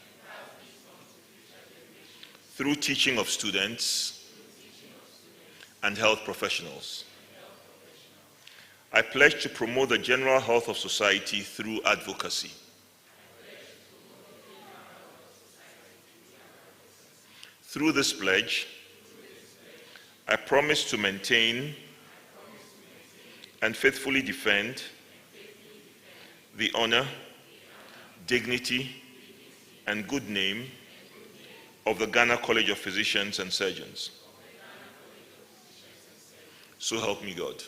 through teaching of students and health professionals. I pledge to promote the general health of society through advocacy. Through this pledge, I promise to maintain and faithfully defend the honor, dignity, and good name of the Ghana College of Physicians and Surgeons. So help me God.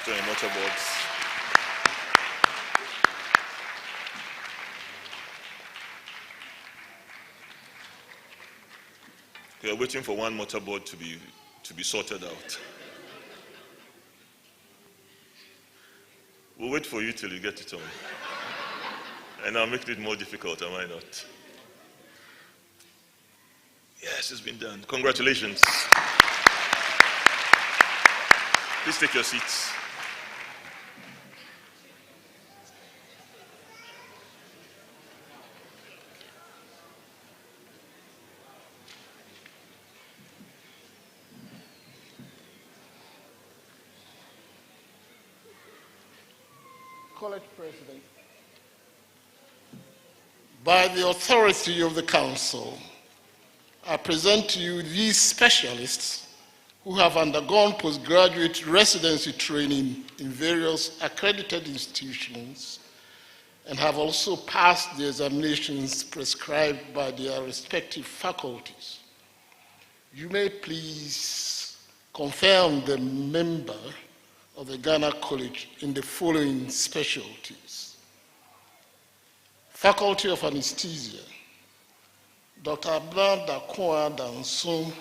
To your motorboards. We are waiting for one motorboard to be sorted out. We'll wait for you till you get it on. And I'll make it more difficult, am I not? Yes, it's been done. Congratulations. Please take your seats. College President, by the authority of the Council, I present to you these specialists who have undergone postgraduate residency training in various accredited institutions and have also passed the examinations prescribed by their respective faculties. You may please confirm the member of the Ghana College in the following specialties. Faculty of Anesthesia, Dr. Abna Dakoa Danson,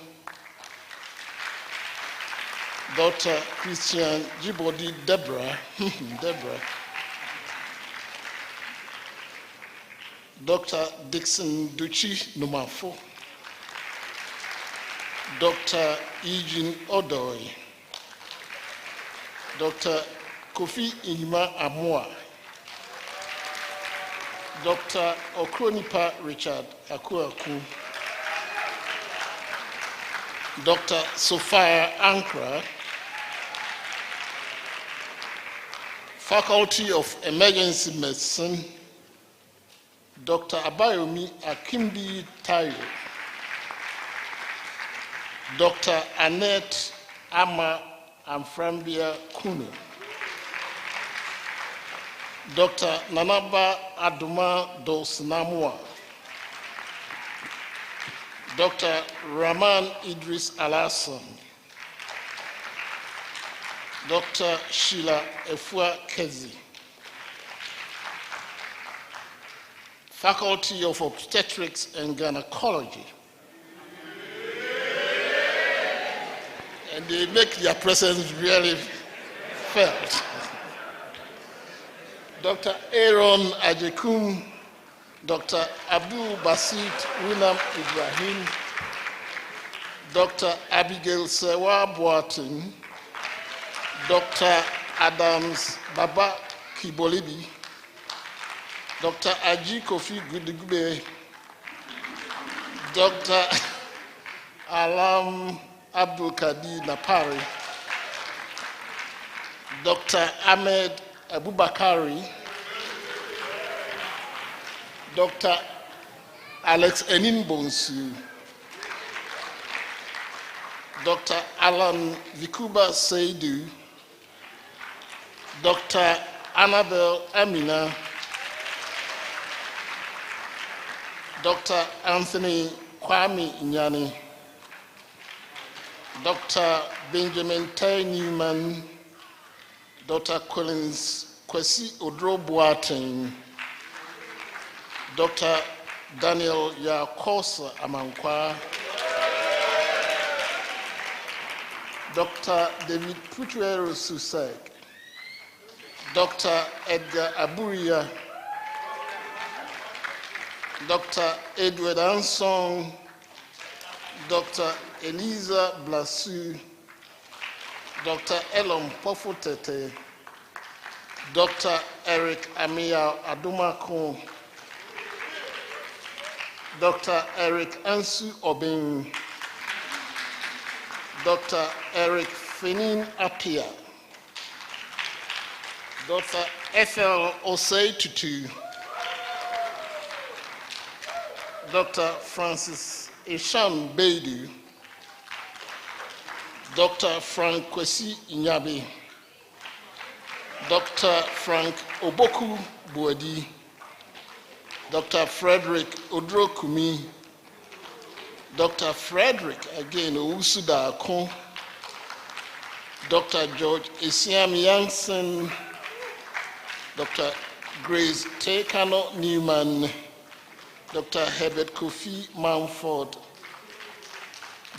Dr. Christian Jibodi Deborah, Dr. Dixon Duchi Numafo, Dr. Eugene Odoy, Dr. Kofi Inima Amoa, Dr. Okronipa Richard Akuaku, Dr. Sophia Ankra, Faculty of Emergency Medicine, Dr. Abayomi Akimbi Tayo, Dr. Annette Ama Amframbia Kuno, Dr. Nanaba Aduma Dosnamua, Dr. Rahman Idris Alasan, Dr. Sheila Efua Kezi, Faculty of Obstetrics and Gynecology, and they make their presence really felt. Dr. Aaron Ajekum, Dr. Abdul Basit Winam Ibrahim, Dr. Abigail Sewa Boatin, Dr. Adams Baba Kibolibi, Dr. Aji Kofi Gudigube, Dr. Alam Abdul Kadir Napari, Dr. Ahmed Abubakari, Dr. Alex Enimbonsu, Dr. Alan Vikuba Seidu, Dr. Annabel Amina, Dr. Anthony Kwame Nyani, Dr. Benjamin Tay Newman, Dr. Collins Kwesi Odro-Boateng, Dr. Daniel Yakosa Amankwa, Dr. David Putuero Susek, Dr. Edgar Aburia, Dr. Edward Ansong, Dr. Eliza Blasu, Dr. Elon Pofutete, Dr. Eric Amia Adumako, Dr. Eric Ansu Obing, Dr. Eric Fenin Apia, Dr. Ethel Osei Tutu, Dr. Francis Isham Beidu, Dr. Frank Kwesi Inyabi, Dr. Frank Oboku Buadi, Dr. Frederick Odrokumi, Dr. Frederick again Ousuda Akon, Dr. George Isiam Yansen, Dr. Grace Tekano Newman, Dr. Herbert Kofi Mumford,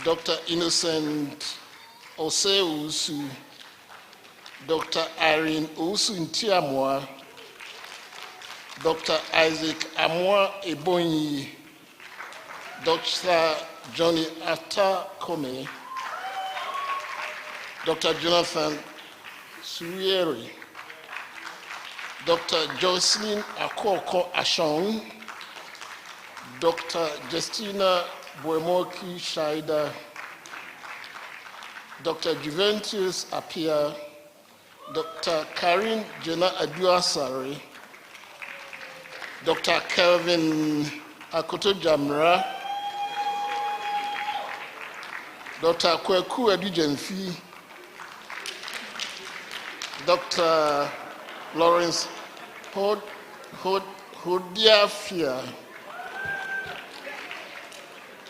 Dr. Innocent Oseusu, Dr. Irene Ousu Ntiamwa, Dr. Isaac Amwa Ebonyi, Dr. Johnny Atta Kome, Dr. Jonathan Surieri, Dr. Jocelyn Akoko Ashong, Dr. Justina Boemoki Shaida, Dr. Juventus Apia, Dr. Karin Jena Aduasari, Dr. Kelvin Akoto Jamra, Dr. Kweku Adujemfi, Dr. Lawrence Hodiafia,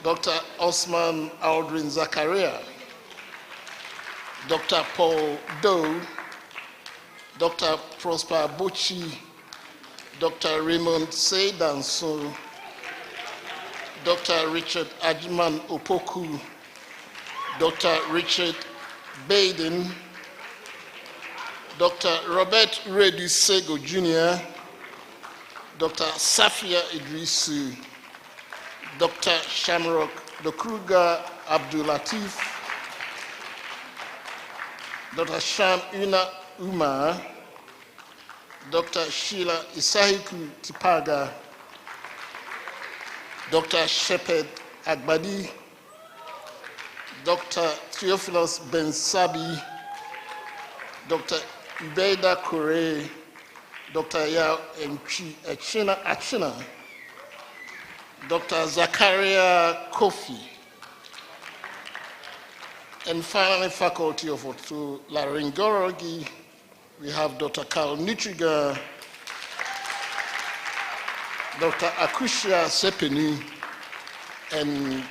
Dr. Osman Aldrin Zakaria, Dr. Paul Doe, Dr. Prosper Bochi, Dr. Raymond Seydanso, Dr. Richard Ajman Opoku, Dr. Richard Baden, Dr. Robert Redu Sego Jr., Dr. Safia Idrisu, Dr. Shamrock Dokruga Abdulatif, Dr. Sham Una Umar, Dr. Sheila Isahiku Tipaga, Dr. Shepherd Agbadi, Dr. Theophilus Ben Sabi, Dr. Ubeida Kore, Dr. Yao Enchi Achina, Dr. Zakaria Kofi, and finally, Faculty of Otolaryngology, we have Dr. Carl Nutriga, Dr. Akushia Sepeni, and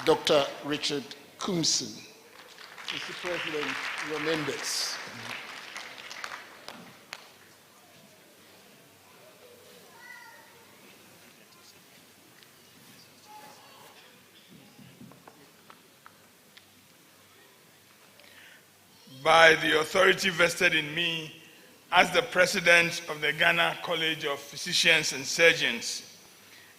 Dr. Richard Kumsen. Mr. President, your members. By the authority vested in me as the President of the Ghana College of Physicians and Surgeons,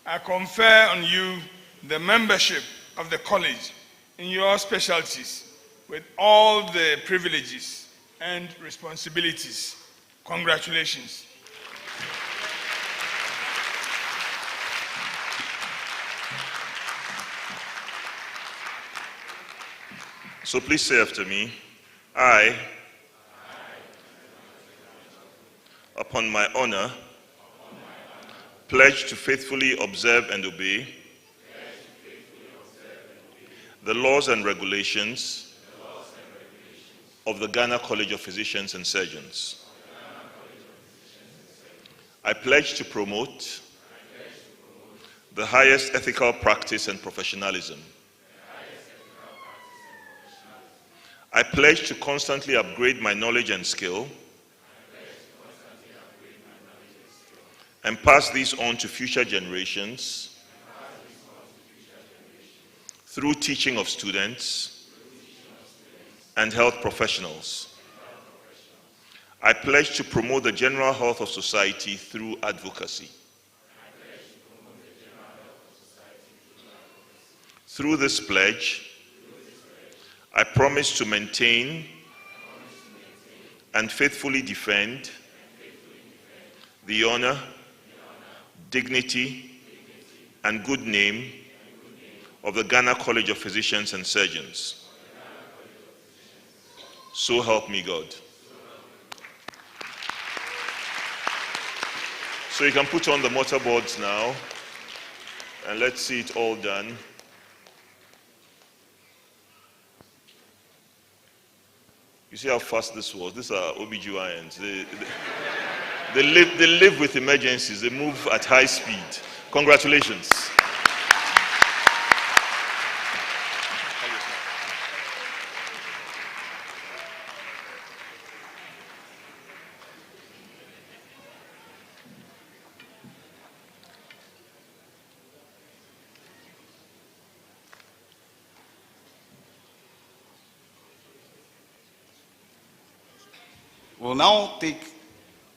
I confer on you the membership of the college in your specialties with all the privileges and responsibilities. Congratulations. So please say after me, I, upon my honor, pledge to faithfully observe and obey the laws and regulations of the Ghana College of Physicians and Surgeons. I pledge to promote the highest ethical practice and professionalism. I pledge to constantly upgrade my knowledge and skill and pass these on to future generations through teaching of students and health professionals. I pledge to promote the general health of society through advocacy. Through this pledge, I promise to maintain and faithfully defend the honor, dignity, and good name of the Ghana College of Physicians and Surgeons. So help me God. So you can put on the mortarboards now, and let's see it all done. You see how fast this was? These are OBGYNs. They live with emergencies. They move at high speed. Congratulations. We'll now take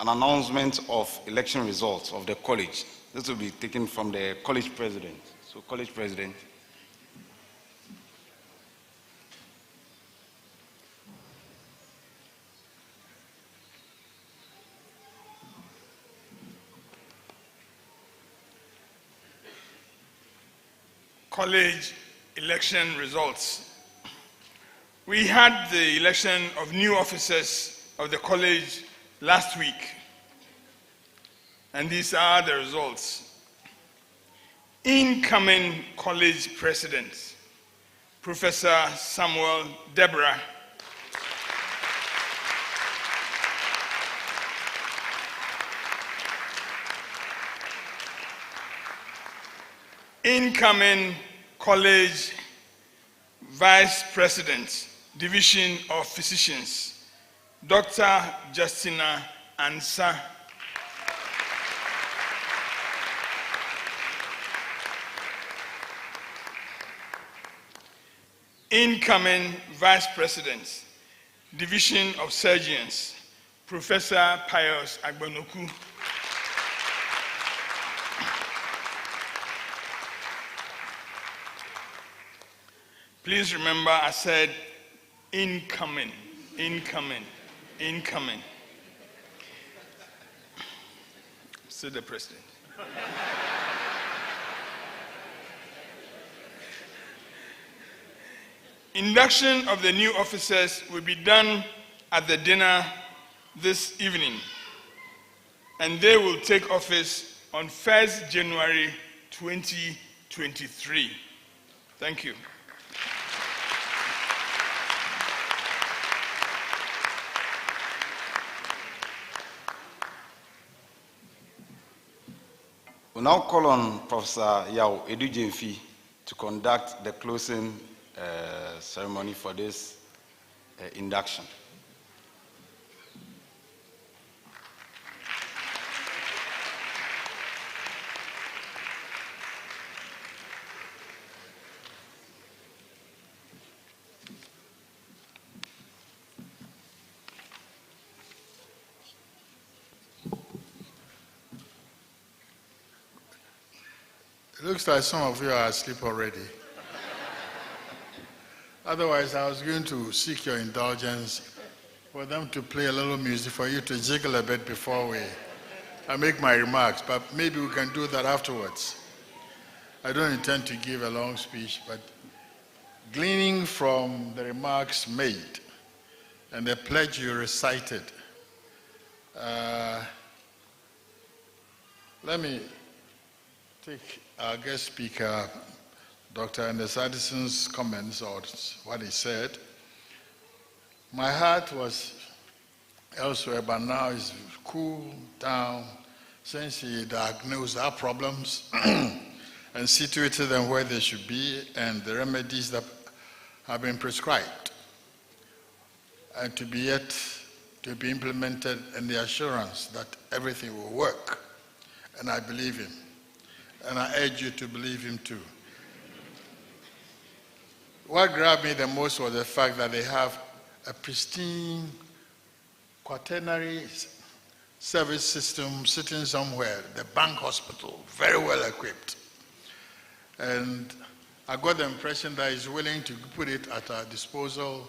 an announcement of election results of the college. This will be taken from the college president. So, college president. College election results. We had the election of new officers of the college last week, and these are the results. Incoming college president, Professor Samuel Deborah. Incoming college vice president, Division of Physicians, Dr. Justina Ansa. Incoming vice president, Division of Surgeons, Professor Pius Agbonoku. Please remember I said incoming, incoming, incoming. Said the president. Induction of the new officers will be done at the dinner this evening, and they will take office on 1st January 2023. Thank you. We'll now call on Professor Yao Edujemfi to conduct the closing ceremony for this induction. It looks like some of you are asleep already. Otherwise, I was going to seek your indulgence for them to play a little music for you to jiggle a bit before I make my remarks, but maybe we can do that afterwards. I don't intend to give a long speech, but gleaning from the remarks made and the pledge you recited, Let me take our guest speaker, Dr. Ernest Addison's comments or what he said. My heart was elsewhere, but now it's cooled down since he diagnosed our problems and situated them where they should be and the remedies that have been prescribed and to be implemented, and the assurance that everything will work. And I believe him. And I urge you to believe him too. What grabbed me the most was the fact that they have a pristine quaternary service system sitting somewhere, the bank hospital, very well equipped. And I got the impression that he's willing to put it at our disposal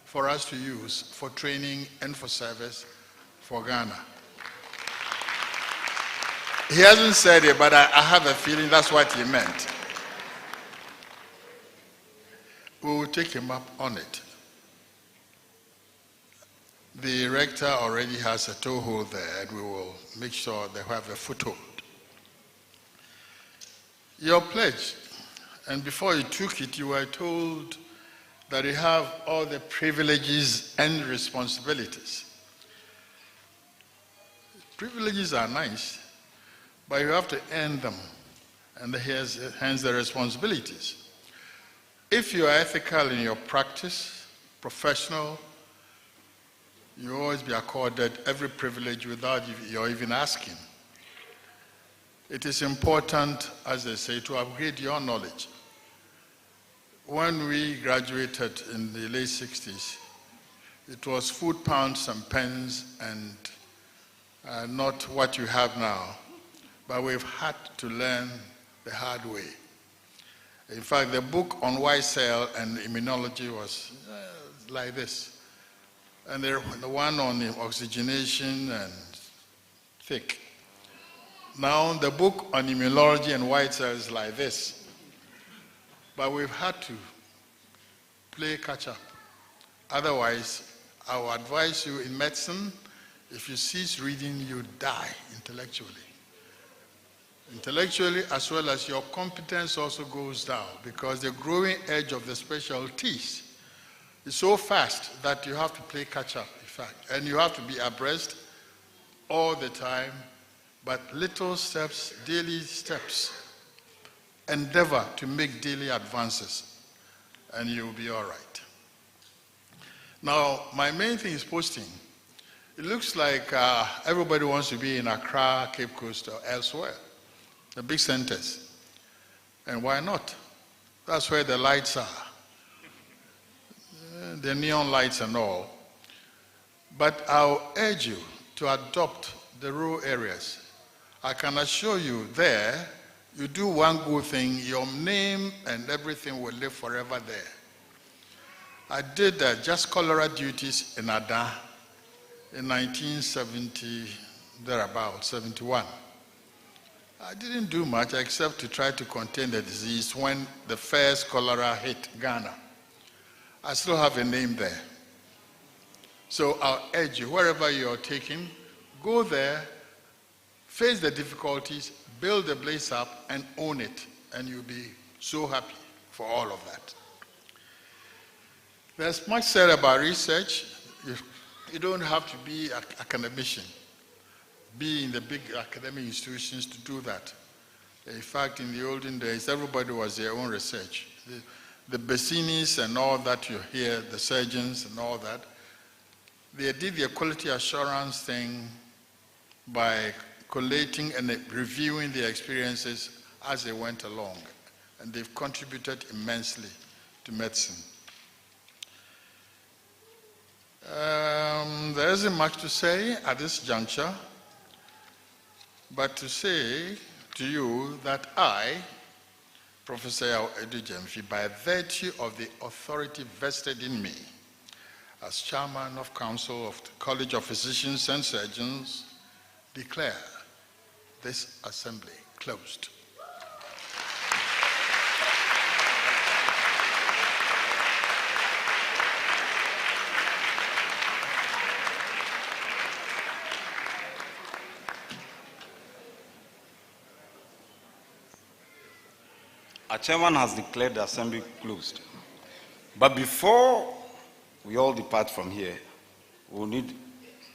for us to use for training and for service for Ghana. He hasn't said it, but I have a feeling that's what he meant. We will take him up on it. The rector already has a toehold there, and we will make sure they have a foothold. Your pledge, and before you took it, you were told that you have all the privileges and responsibilities. Privileges are nice, but you have to earn them, and hence the responsibilities. If you are ethical in your practice, professional, you will always be accorded every privilege without your even asking. It is important, as they say, to upgrade your knowledge. When we graduated in the late 60s, it was food, pounds, and pence, and not what you have now. But we've had to learn the hard way. In fact, the book on white cell and immunology was like this. And the one on the oxygenation and thick. Now the book on immunology and white cells is like this. But we've had to play catch up. Otherwise, I will advise you in medicine, if you cease reading, you die intellectually. Intellectually, as well as your competence also goes down, because the growing edge of the specialties is so fast that you have to play catch up, in fact. And you have to be abreast all the time, but little steps, daily steps, endeavor to make daily advances, and you'll be all right. Now, my main thing is posting. It looks like everybody wants to be in Accra, Cape Coast, or elsewhere, the big centers. And why not? That's where the lights are. The neon lights and all. But I'll urge you to adopt the rural areas. I can assure you there, you do one good thing, your name and everything will live forever there. I did just cholera duties in Ada in 1970, thereabout, 71. I didn't do much except to try to contain the disease when the first cholera hit Ghana. I still have a name there. So I'll urge you, wherever you're taking, go there, face the difficulties, build the place up, and own it, and you'll be so happy for all of that. There's much said about research. You don't have to be an academician, be in the big academic institutions to do that. In fact, in the olden days, everybody was their own research. The Bessinis and all that you hear, the surgeons and all that, they did their quality assurance thing by collating and reviewing their experiences as they went along. And they've contributed immensely to medicine. There isn't much to say at this juncture, but to say to you that I, Professor Yawedu Gyamfi, by virtue of the authority vested in me as Chairman of Council of the College of Physicians and Surgeons, declare this assembly closed. Our chairman has declared the assembly closed. But before we all depart from here, we'll need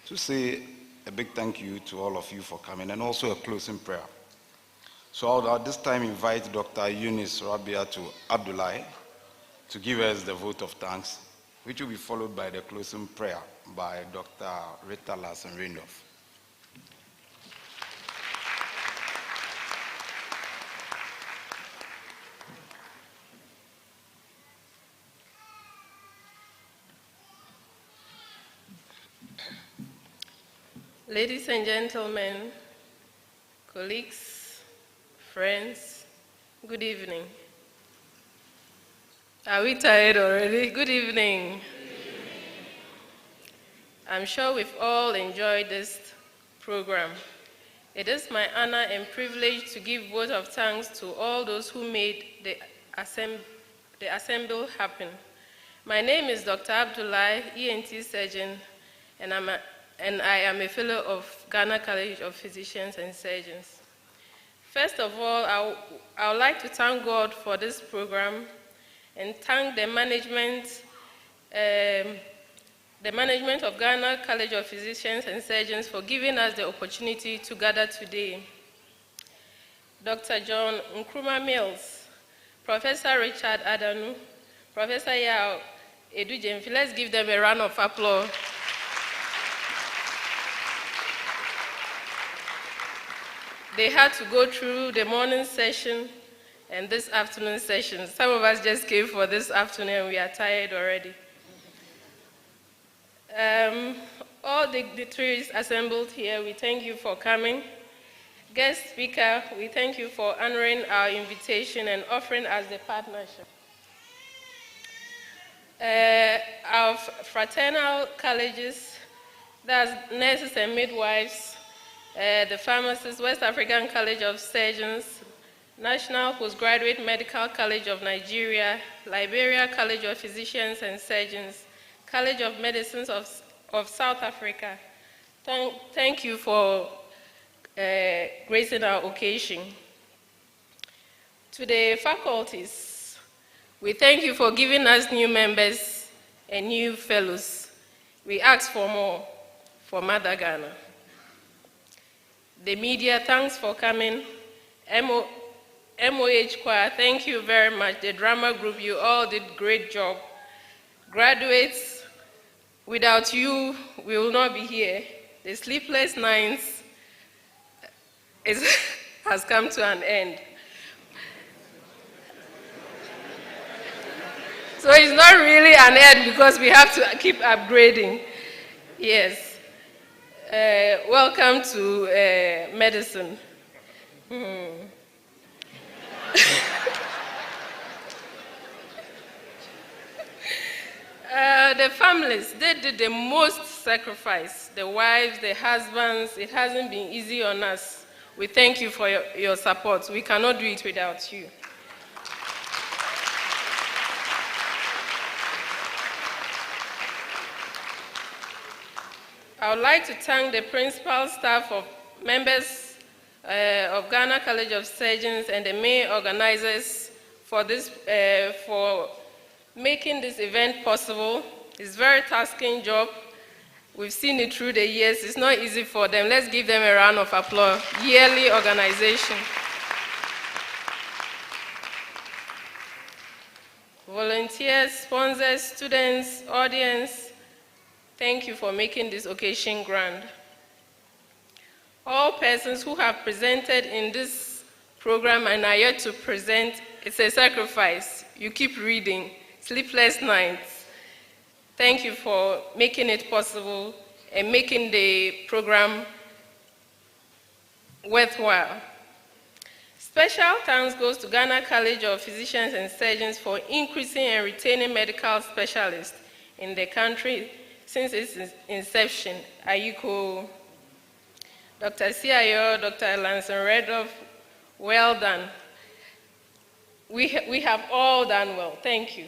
to say a big thank you to all of you for coming and also a closing prayer. So I'll at this time invite Dr. Eunice Rabia to Abdullahi to give us the vote of thanks, which will be followed by the closing prayer by Dr. Rita Larson-Randolph. Ladies and gentlemen, colleagues, friends, good evening. Are we tired already? Good evening. I'm sure we've all enjoyed this program. It is my honor and privilege to give vote of thanks to all those who made the assembly happen. My name is Dr. Abdullahi, ENT surgeon, and I am a fellow of Ghana College of Physicians and Surgeons. First of all, I would like to thank God for this program and thank the management of Ghana College of Physicians and Surgeons for giving us the opportunity to gather today. Dr. John Nkrumah Mills, Professor Richard Adanu, Professor Yao Edu-Jemfi, let's give them a round of applause. They had to go through the morning session and this afternoon session. Some of us just came for this afternoon and we are tired already. All the dignitaries assembled here, we thank you for coming. Guest speaker, we thank you for honoring our invitation and offering us the partnership. Our fraternal colleges, that's nurses and midwives, the pharmacists, West African College of Surgeons, National Postgraduate Medical College of Nigeria, Liberia College of Physicians and Surgeons, College of Medicine of South Africa. Thank you for gracing our occasion. To the faculties, we thank you for giving us new members and new fellows. We ask for more for Mother Ghana. The media, thanks for coming. MOH Choir, thank you very much. The drama group, you all did a great job. Graduates, without you, we will not be here. The sleepless nights has come to an end. So it's not really an end because we have to keep upgrading. Yes. Welcome to medicine. The families, they did the most sacrifice. The wives, the husbands, it hasn't been easy on us. We thank you for your support. We cannot do it without you. I would like to thank the principal staff of members of Ghana College of Surgeons and the main organizers for making this event possible. It's a very tasking job. We've seen it through the years. It's not easy for them. Let's give them a round of applause. Yearly organization. Volunteers, sponsors, students, audience, thank you for making this occasion grand. All persons who have presented in this program and are yet to present, it's a sacrifice. You keep reading, sleepless nights. Thank you for making it possible and making the program worthwhile. Special thanks goes to Ghana College of Physicians and Surgeons for increasing and retaining medical specialists in the country since its inception. Ayiko, Dr. Siayo, Dr. Larson-Randolph, well done. We have all done well. Thank you.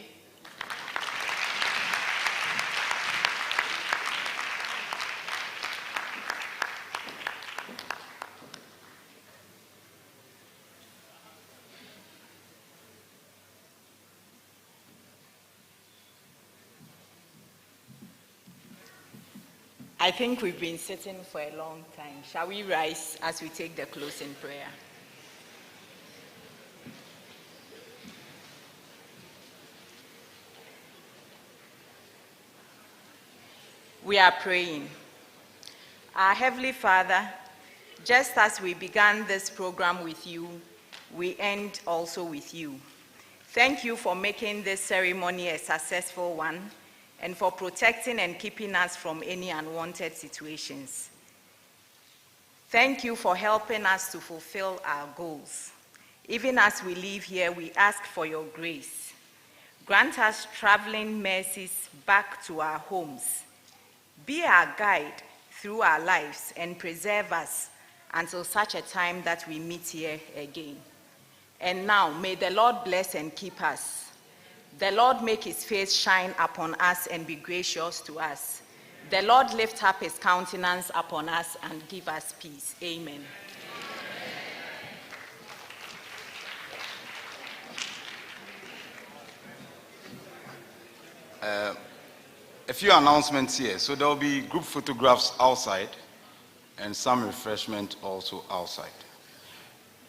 I think we've been sitting for a long time. Shall we rise as we take the closing prayer? We are praying. Our Heavenly Father, just as we began this program with you, we end also with you. Thank you for making this ceremony a successful one and for protecting and keeping us from any unwanted situations. Thank you for helping us to fulfill our goals. Even as we leave here, we ask for your grace. Grant us traveling mercies back to our homes. Be our guide through our lives and preserve us until such a time that we meet here again. And now, may the Lord bless and keep us. The Lord make his face shine upon us and be gracious to us. The Lord lift up his countenance upon us and give us peace. Amen. A few announcements here. So there will be group photographs outside and some refreshment also outside.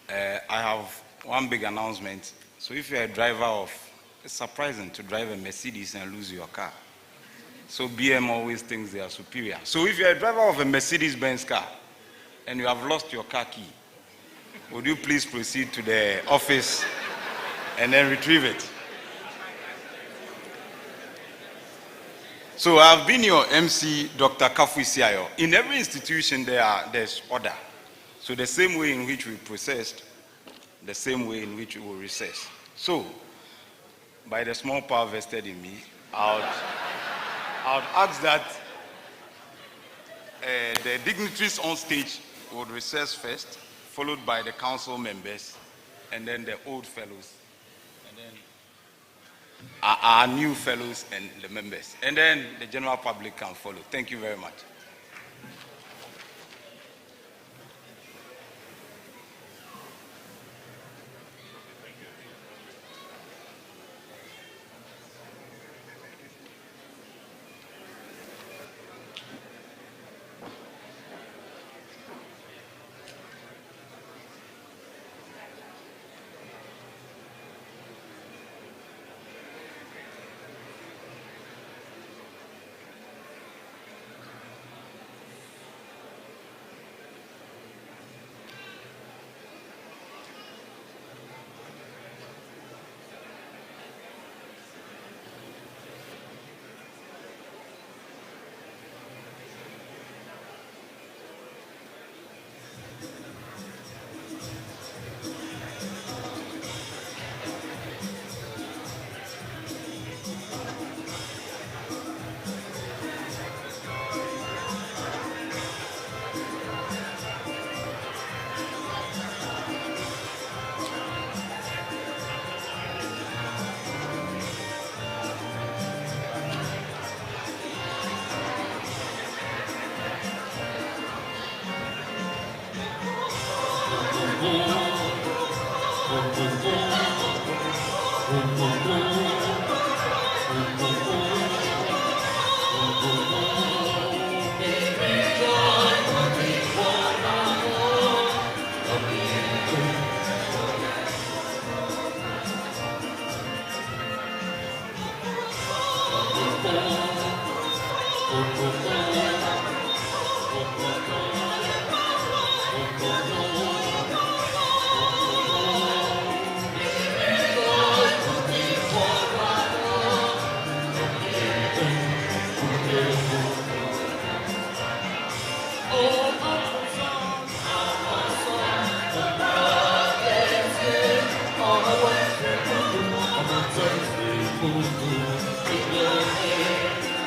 I have one big announcement. So if you're a driver of, it's surprising to drive a Mercedes and lose your car. So BM always thinks they are superior. So if you're a driver of a Mercedes-Benz car and you have lost your car key, would you please proceed to the office and then retrieve it? So I've been your MC, Dr. Kafu Siayo. In every institution there's order. So the same way in which we processed, the same way in which we will recess. So, by the small power vested in me, I would ask that the dignitaries on stage would recess first, followed by the council members, and then the old fellows, and then our new fellows and the members. And then the general public can follow. Thank you very much.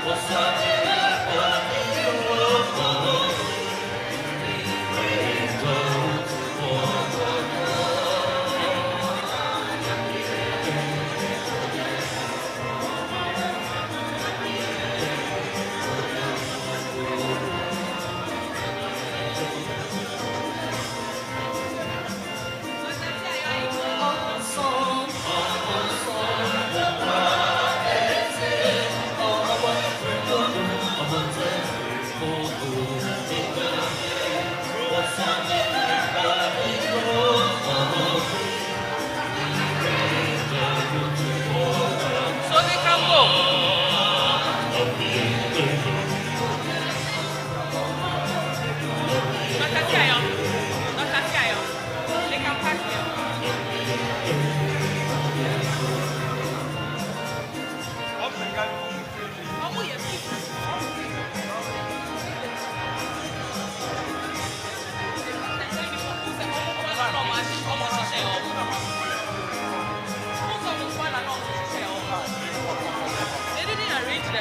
What's up?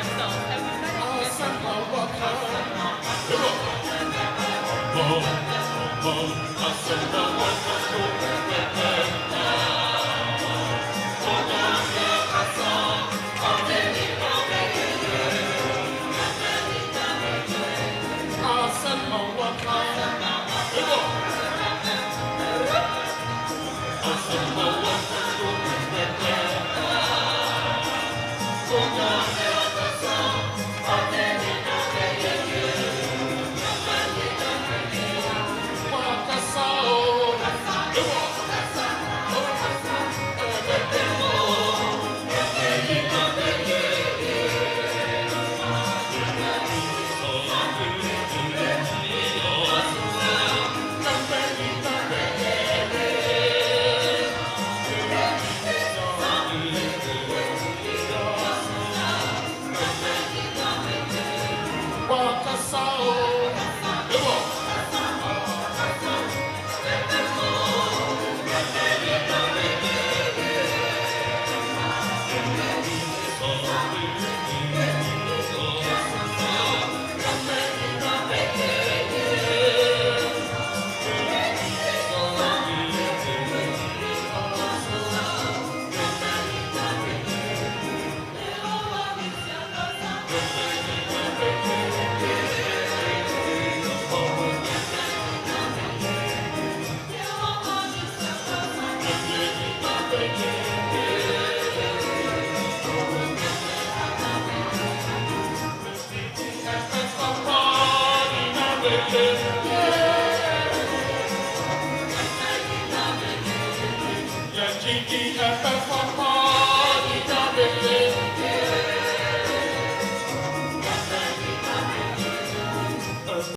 themselves. Everybody.